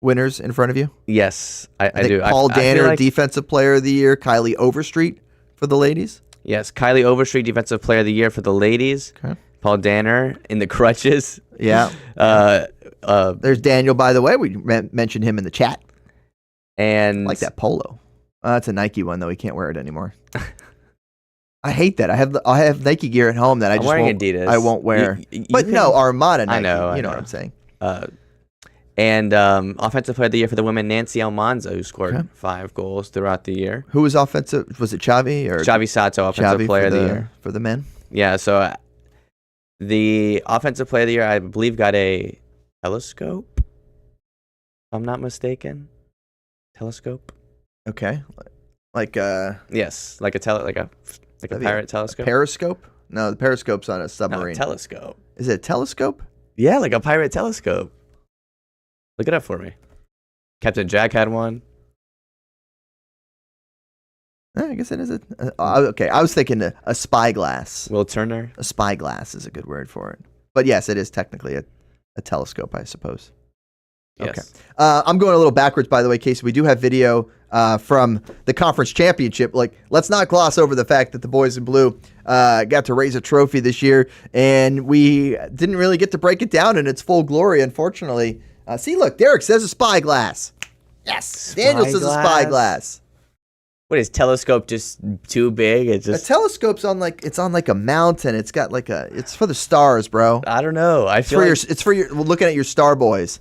winners in front of you? Yes, I do. Paul Danner, Defensive Player of the Year. Kylie Overstreet for the ladies. Yes, Kylie Overstreet, Defensive Player of the Year for the ladies. Okay. Paul Danner in the crutches. Yeah. There's Daniel, by the way. We mentioned him in the chat. And I like that polo. That's a Nike one, though. He can't wear it anymore. I hate that. I have Nike gear at home that I Adidas. I won't wear. No, Armada Nike. I know what I'm saying. And Offensive Player of the Year for the women, Nancy Almanza, who scored 5 goals throughout the year. Who was offensive? Was it Chavi? Chavi Sato, Offensive Player of the Year. For the men? Yeah, so the Offensive Player of the Year, I believe, got a telescope, if I'm not mistaken. Telescope? Okay. Yes, like a pirate telescope. Periscope? No, the periscope's on a No, submarine. telescope. Is it a telescope? Yeah, like a pirate telescope. Look it up for me. Captain Jack had one. I guess it is okay. I was thinking a spyglass. Will Turner. A spyglass is a good word for it. But yes, it is technically a telescope, I suppose. Yes. Okay. I'm going a little backwards, by the way, Casey. We do have video from the conference championship. Like, let's not gloss over the fact that the boys in blue got to raise a trophy this year, and we didn't really get to break it down in its full glory, unfortunately. See, look, Derek says a spyglass. Yes. Daniel says a spyglass. What is telescope just too big? It's A just telescope's on like a mountain. It's got like it's for the stars, bro. I don't know. I feel It's for your looking at your star boys.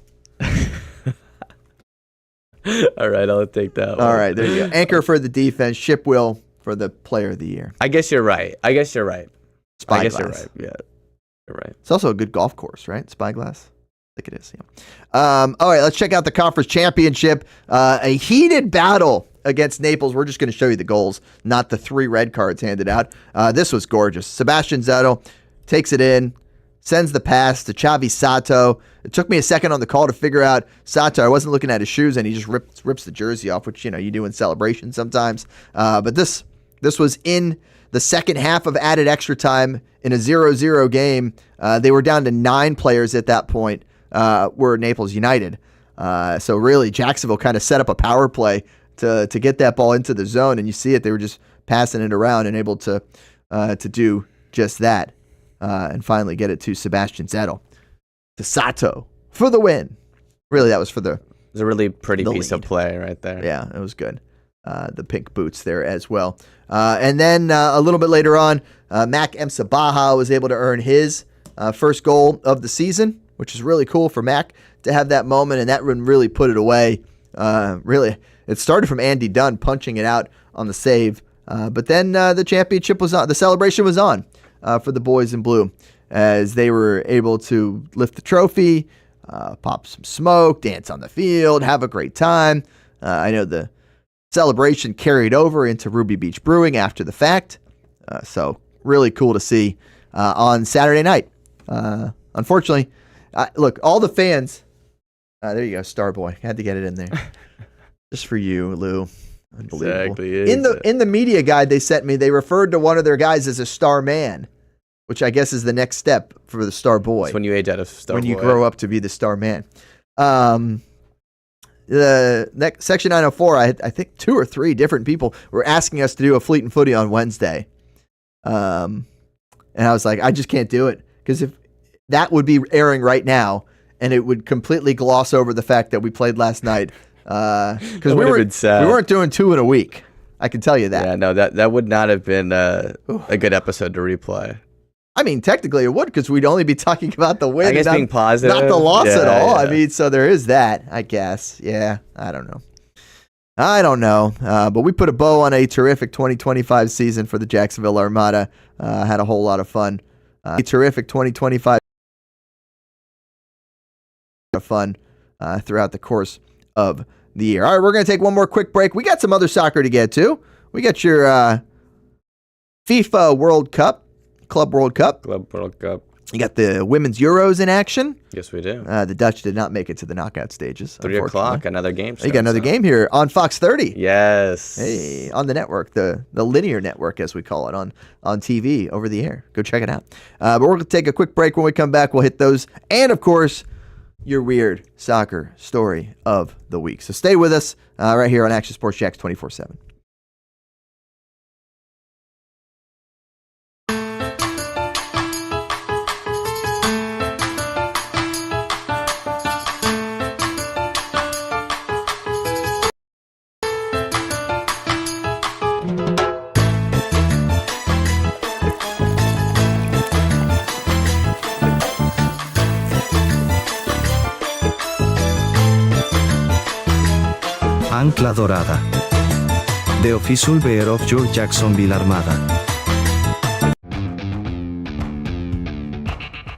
All right, I'll take that one. All right, there you go. Anchor for the defense, Shipwill for the player of the year. I guess you're right. I guess you're right. Spyglass. Yeah, you're right. It's also a good golf course, right? Spyglass. I think it is. Yeah. All right, let's check out the conference championship. A heated battle against Naples. We're just going to show you the goals, not the 3 red cards handed out. This was gorgeous. Sebastian Zettel takes it in, sends the pass to Xavi Sato. It took me a second on the call to figure out Sato. I wasn't looking at his shoes, and he just rips the jersey off, which, you do in celebration sometimes. But this was in the second half of added extra time in a 0-0 game. They were down to 9 players at that point, were Naples United. So really, Jacksonville kind of set up a power play to get that ball into the zone, and you see it. They were just passing it around and able to do just that, and finally get it to Sebastian Zettel, to Sato for the win. Really, that was for It was a really pretty piece lead. of play right there. Yeah, it was good. The pink boots there as well. And then a little bit later on, Mac Msabaha was able to earn his first goal of the season, which is really cool for Mac to have that moment, and that one really put it away. Really, it started from Andy Dunn punching it out on the save, but then the championship was on. The celebration was on for the boys in blue as they were able to lift the trophy, pop some smoke, dance on the field, have a great time. I know the celebration carried over into Ruby Beach Brewing after the fact, so really cool to see on Saturday night. Unfortunately, look, all the fans. There you go, Starboy. Had to get it in there, just for you, Lou. Unbelievable. Exactly. In the media guide they sent me, they referred to one of their guys as a star man, which I guess is the next step for the star boy. It's when you age out of star when boy. you grow up to be the star man. The next Section 904, I think 2 or 3 different people were asking us to do a Fleet and Footy on Wednesday. And I was like, I just can't do it, because if that would be airing right now, and it would completely gloss over the fact that we played last night. Because we weren't doing 2 in a week. I can tell you that. Yeah, no, that would not have been a good episode to replay. I mean, technically it would, because we'd only be talking about the win. I guess being positive. Not the loss at all. Yeah. I mean, so there is that, I guess. Yeah, I don't know. But we put a bow on a terrific 2025 season for the Jacksonville Armada. Had a whole lot of fun. A terrific 2025 fun throughout the course of the year. All right, we're going to take one more quick break. We got some other soccer to get to. We got your FIFA World Cup. Club World Cup. You got the Women's Euros in action. Yes, we do. The Dutch did not make it to the knockout stages. 3 o'clock, another game. You got another game here on Fox 30. Yes. Hey, on the network, the linear network, as we call it, on TV, over the air. Go check it out. But we're going to take a quick break. When we come back, we'll hit those. And, of course, your weird soccer story of the week. So stay with us right here on Action Sports Jacks 24/7. Ancla Dorada. The official bear of your Jacksonville Armada.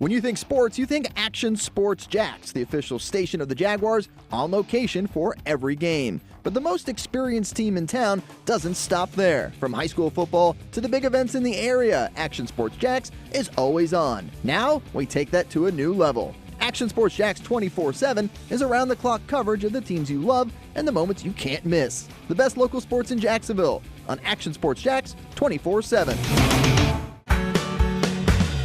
When you think sports, you think Action Sports Jacks, the official station of the Jaguars, on location for every game. But the most experienced team in town doesn't stop there. From high school football to the big events in the area, Action Sports Jacks is always on. Now, we take that to a new level. Action Sports Jacks 24/7 is around-the-clock coverage of the teams you love and the moments you can't miss. The best local sports in Jacksonville on Action Sports Jacks 24/7.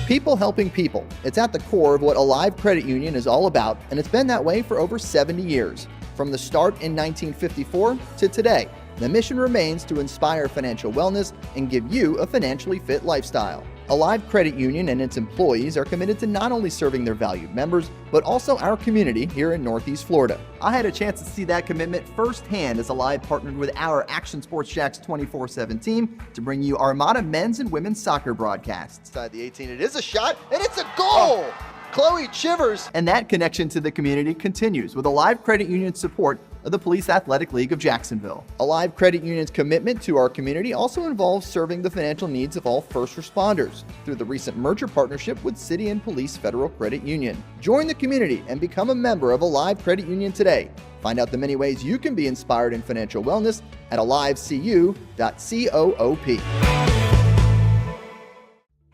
People helping people. It's at the core of what Alive Credit Union is all about, and it's been that way for over 70 years. From the start in 1954 to today, the mission remains to inspire financial wellness and give you a financially fit lifestyle. Alive Credit Union and its employees are committed to not only serving their valued members, but also our community here in Northeast Florida. I had a chance to see that commitment firsthand as Alive partnered with our Action Sports Jacks 24/7 team to bring you Armada men's and women's soccer broadcasts. Inside the 18, it is a shot, and it's a goal! Chloe Chivers! And that connection to the community continues with Alive Credit Union's support of the Police Athletic League of Jacksonville. Alive Credit Union's commitment to our community also involves serving the financial needs of all first responders through the recent merger partnership with City and Police Federal Credit Union. Join the community and become a member of Alive Credit Union today. Find out the many ways you can be inspired in financial wellness at alivecu.coop.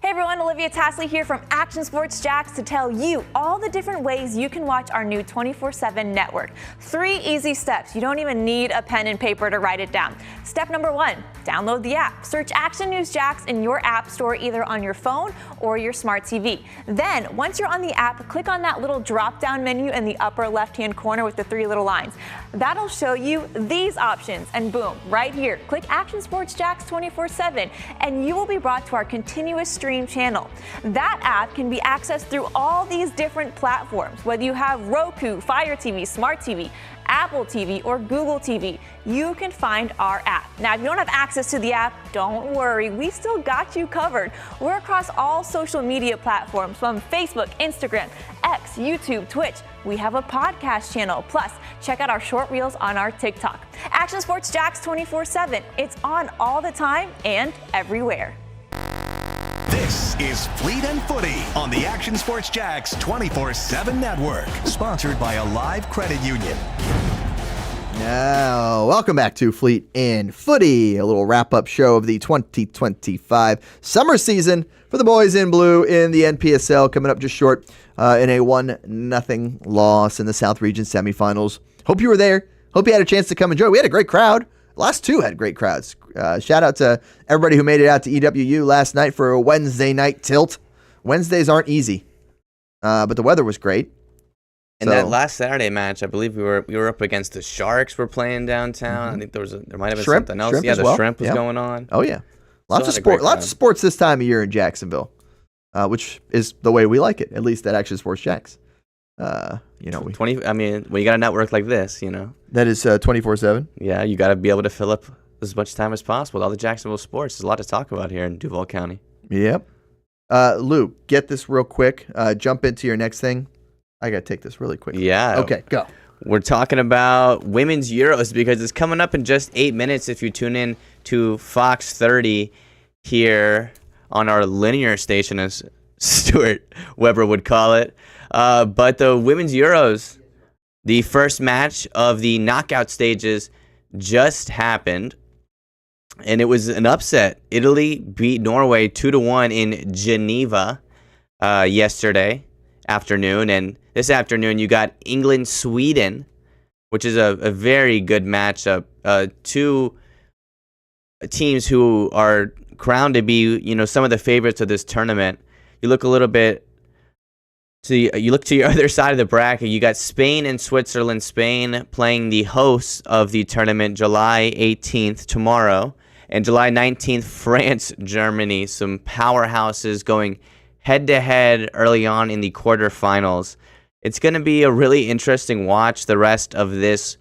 Hey everyone, Olivia Tasley here from Action Sports Jacks to tell you all the different ways you can watch our new 24/7 network. 3 easy steps. You don't even need a pen and paper to write it down. Step number 1, download the app. Search Action News Jacks in your app store either on your phone or your smart TV. Then, once you're on the app, click on that little drop-down menu in the upper left-hand corner with the 3 little lines. That'll show you these options, and boom, right here, click Action Sports Jacks 24/7, and you will be brought to our continuous stream channel. That app can be accessed through all these different platforms. Whether you have Roku, Fire TV, Smart TV, Apple TV, or Google TV, you can find our app. Now, if you don't have access to the app, don't worry, we still got you covered. We're across all social media platforms from Facebook, Instagram, X, YouTube, Twitch. We have a podcast channel. Plus, check out our short reels on our TikTok. Action Sports Jacks 24/7. It's on all the time and everywhere. This is Fleet and Footy on the Action Sports Jacks 24/7 network, sponsored by Alive Credit Union. Now, welcome back to Fleet and Footy, a little wrap-up show of the 2025 summer season for the boys in blue in the NPSL, coming up just short in a 1-0 loss in the South Region semifinals. Hope you were there. Hope you had a chance to come enjoy. We had a great crowd. Last 2 had great crowds. Shout out to everybody who made it out to EWU last night for a Wednesday night tilt. Wednesdays aren't easy, but the weather was great. And that last Saturday match, I believe we were up against the Sharks. Were playing downtown. I think there might have been something else. Shrimp yeah, the Shrimp was going on. Oh yeah, lots of sports this time of year in Jacksonville, which is the way we like it, at least at Action Sports Jacks. When you got a network like this, that is 24/7. Yeah, you got to be able to fill up as much time as possible with all the Jacksonville sports. There's a lot to talk about here in Duval County. Yep. Lou, get this real quick. Jump into your next thing. I got to take this really quick. Yeah. Okay, go. We're talking about women's Euros because it's coming up in just 8 minutes if you tune in to Fox 30 here on our linear station, as Stuart Weber would call it. But the women's Euros, the first match of the knockout stages just happened, and it was an upset. Italy beat Norway 2-1 in Geneva yesterday afternoon, and this afternoon you got England-Sweden, which is a very good matchup. 2 teams who are crowned to be, some of the favorites of this tournament. You look a little bit you look to your other side of the bracket. You got Spain and Switzerland. Spain playing the hosts of the tournament July 18th tomorrow, and July 19th France, Germany. Some powerhouses going head-to-head early on in the quarterfinals. It's going to be a really interesting watch the rest of this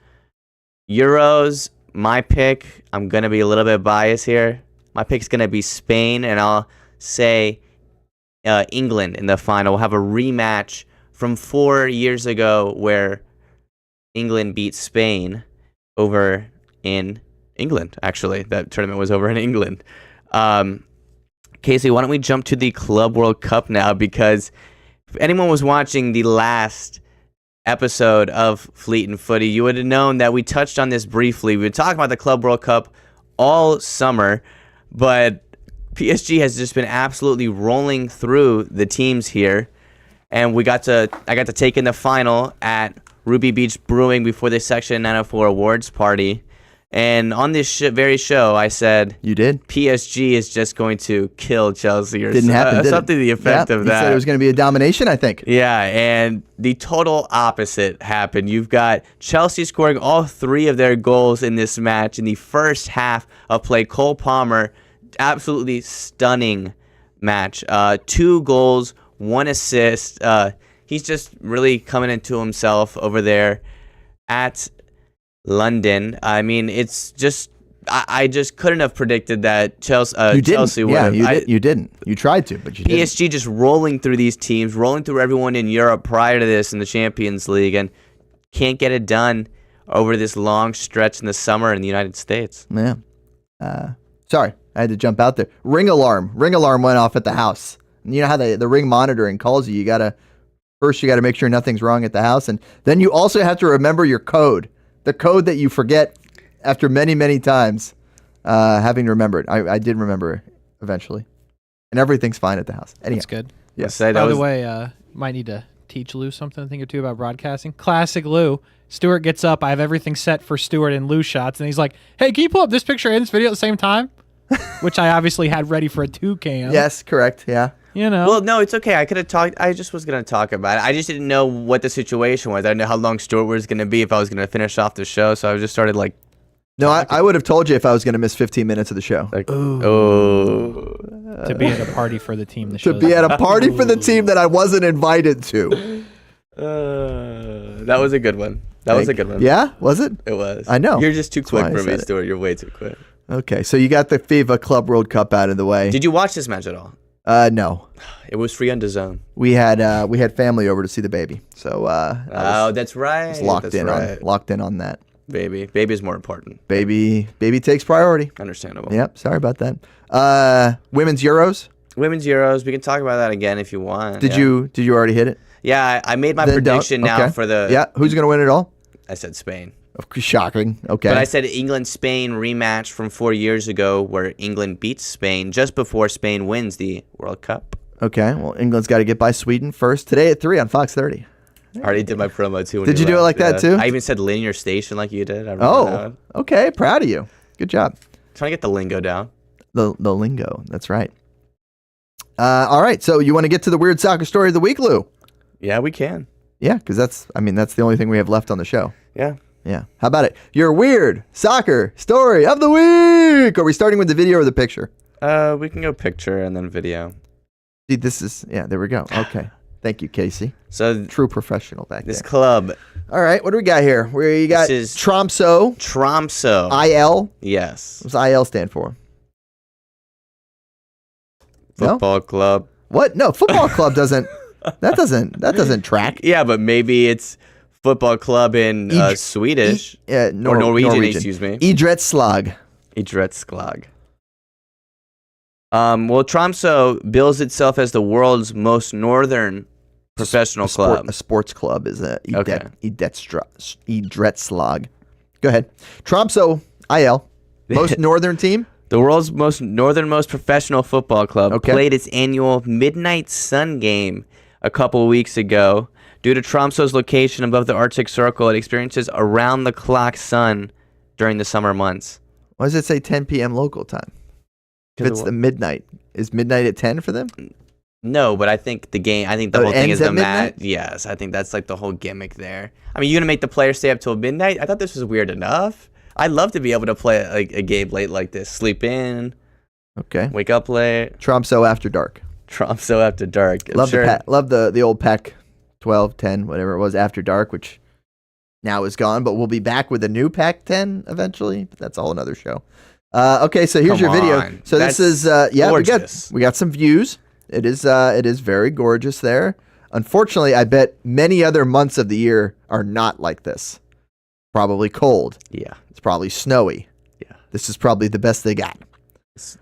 Euros. My pick, I'm going to be a little bit biased here. My pick's going to be Spain, and I'll say England in the final. We'll have a rematch from 4 years ago where England beat Spain over in England. Actually, that tournament was over in England. Casey, why don't we jump to the Club World Cup now, because If anyone was watching the last episode of Fleet and Footy, you would have known that we touched on this briefly. We were talking about the Club World Cup all summer, but PSG has just been absolutely rolling through the teams here. And I got to take in the final at Ruby Beach Brewing before the Section 904 awards party. And on this very show, I said, "You did. PSG is just going to kill Chelsea," or didn't happen. Something to the effect of that. He said it was going to be a domination, I think. Yeah, and the total opposite happened. You've got Chelsea scoring all 3 of their goals in this match in the first half of play. Cole Palmer, absolutely stunning match. 2 goals, 1 assist. He's just really coming into himself over there at London. I mean, it's just I just couldn't have predicted that Chelsea would have. You didn't. You tried to, but you didn't. PSG just rolling through these teams, rolling through everyone in Europe prior to this in the Champions League, and can't get it done over this long stretch in the summer in the United States. Yeah. Sorry, I had to jump out there. Ring alarm went off at the house. And you know how the Ring monitoring calls you. You gotta make sure nothing's wrong at the house, and then you also have to remember your code. The code that you forget after many, many times having remembered. I did remember eventually. And everything's fine at the house. Anyhow. That's good. Yes. By the way, might need to teach Lou something, a thing or two about broadcasting. Classic Lou. Stuart gets up. I have everything set for Stuart and Lou shots. And he's like, hey, can you pull up this picture and this video at the same time? Which I obviously had ready for a 2cam. Yes, correct. Yeah. You know. Well, no, it's okay. I could have talked. I just was going to talk about it. I just didn't know what the situation was. I didn't know how long Stuart was going to be, if I was going to finish off the show. So I just started like. No, I would have told you if I was going to miss 15 minutes of the show. Like, to be at a party for the team. To be at a party for the team that I wasn't invited to. That was a good one. That was a good one. Yeah? Was it? It was. I know. You're just too That's why quick I for me, said it. Stuart. You're way too quick. Okay, so you got the FIFA Club World Cup out of the way. Did you watch this match at all? No. It was free on DAZN. We had family over to see the baby, so that's right. I was locked in on that. Baby's more important. Baby takes priority. Understandable. Yep. Sorry about that. Women's Euros. Women's Euros. We can talk about that again if you want. Did you already hit it? Yeah, I made my prediction now for the. Yeah. Who's gonna win it all? I said Spain. Shocking. Okay. But I said England-Spain rematch from 4 years ago, where England beats Spain just before Spain wins the World Cup. Okay. Well, England's got to get by Sweden first today at 3 on Fox 30. I already did my promo too. Did you do it like that too? I even said linear station like you did. Okay. Proud of you. Good job. Trying to get the lingo down. The lingo. That's right. All right. So you want to get to the weird soccer story of the week, Lou? Yeah, we can. Yeah, because that's the only thing we have left on the show. Yeah. Yeah. How about it? Your weird soccer story of the week. Are we starting with the video or the picture? We can go picture and then video. See, there we go. Okay. Thank you, Casey. So true professional back there. This club. All right. What do we got here? We got Tromsø. IL. Yes. What's IL stand for? Football club. What? No, football club doesn't. That doesn't track. Yeah, but maybe it's football club in Swedish or Norwegian, excuse me. Idrettslag. Well, Tromsø bills itself as the world's most northern professional club. A sports club is Idrettslag. Go ahead. Tromsø, IL, most northern team. The world's most northernmost professional football club played its annual Midnight Sun game a couple weeks ago. Due to Tromsø's location above the Arctic Circle, it experiences around-the-clock sun during the summer months. Why does it say 10 p.m. local time? If it's the midnight. Is midnight at 10 for them? No, but I think the whole thing is the match. Yes, I think that's like the whole gimmick there. I mean, you're going to make the players stay up till midnight? I thought this was weird enough. I'd love to be able to play a game late like this. Sleep in. Okay. Wake up late. Tromsø after dark. Love the old Pac 12, 10, whatever it was, after dark, which now is gone, but we'll be back with a new Pac 10 eventually. But that's a whole another show. Okay, so here's your video. So that's this is gorgeous. we got some views. It is very gorgeous there. Unfortunately, I bet many other months of the year are not like this. Probably cold. Yeah. It's probably snowy. Yeah. This is probably the best they got.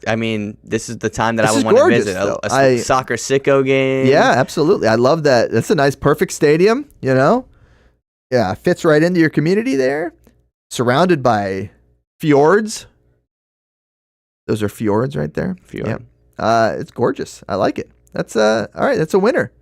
I mean, this is the time that This I would is want to gorgeous, visit. though. A soccer sicko game. Yeah, absolutely. I love that. That's a nice, perfect stadium, you know? Yeah, fits right into your community there. Surrounded by fjords. Those are fjords right there. Fjord. Yeah. It's gorgeous. I like it. That's all right. That's a winner.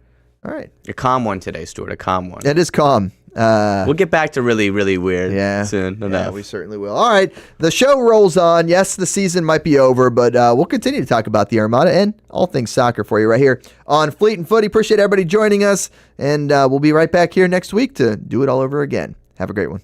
All right. A calm one today, Stuart. A calm one. It is calm. We'll get back to really, really weird soon. Yeah, we certainly will. All right. The show rolls on. Yes, the season might be over, but we'll continue to talk about the Armada and all things soccer for you right here on Fleet and Footy. Appreciate everybody joining us, and we'll be right back here next week to do it all over again. Have a great one.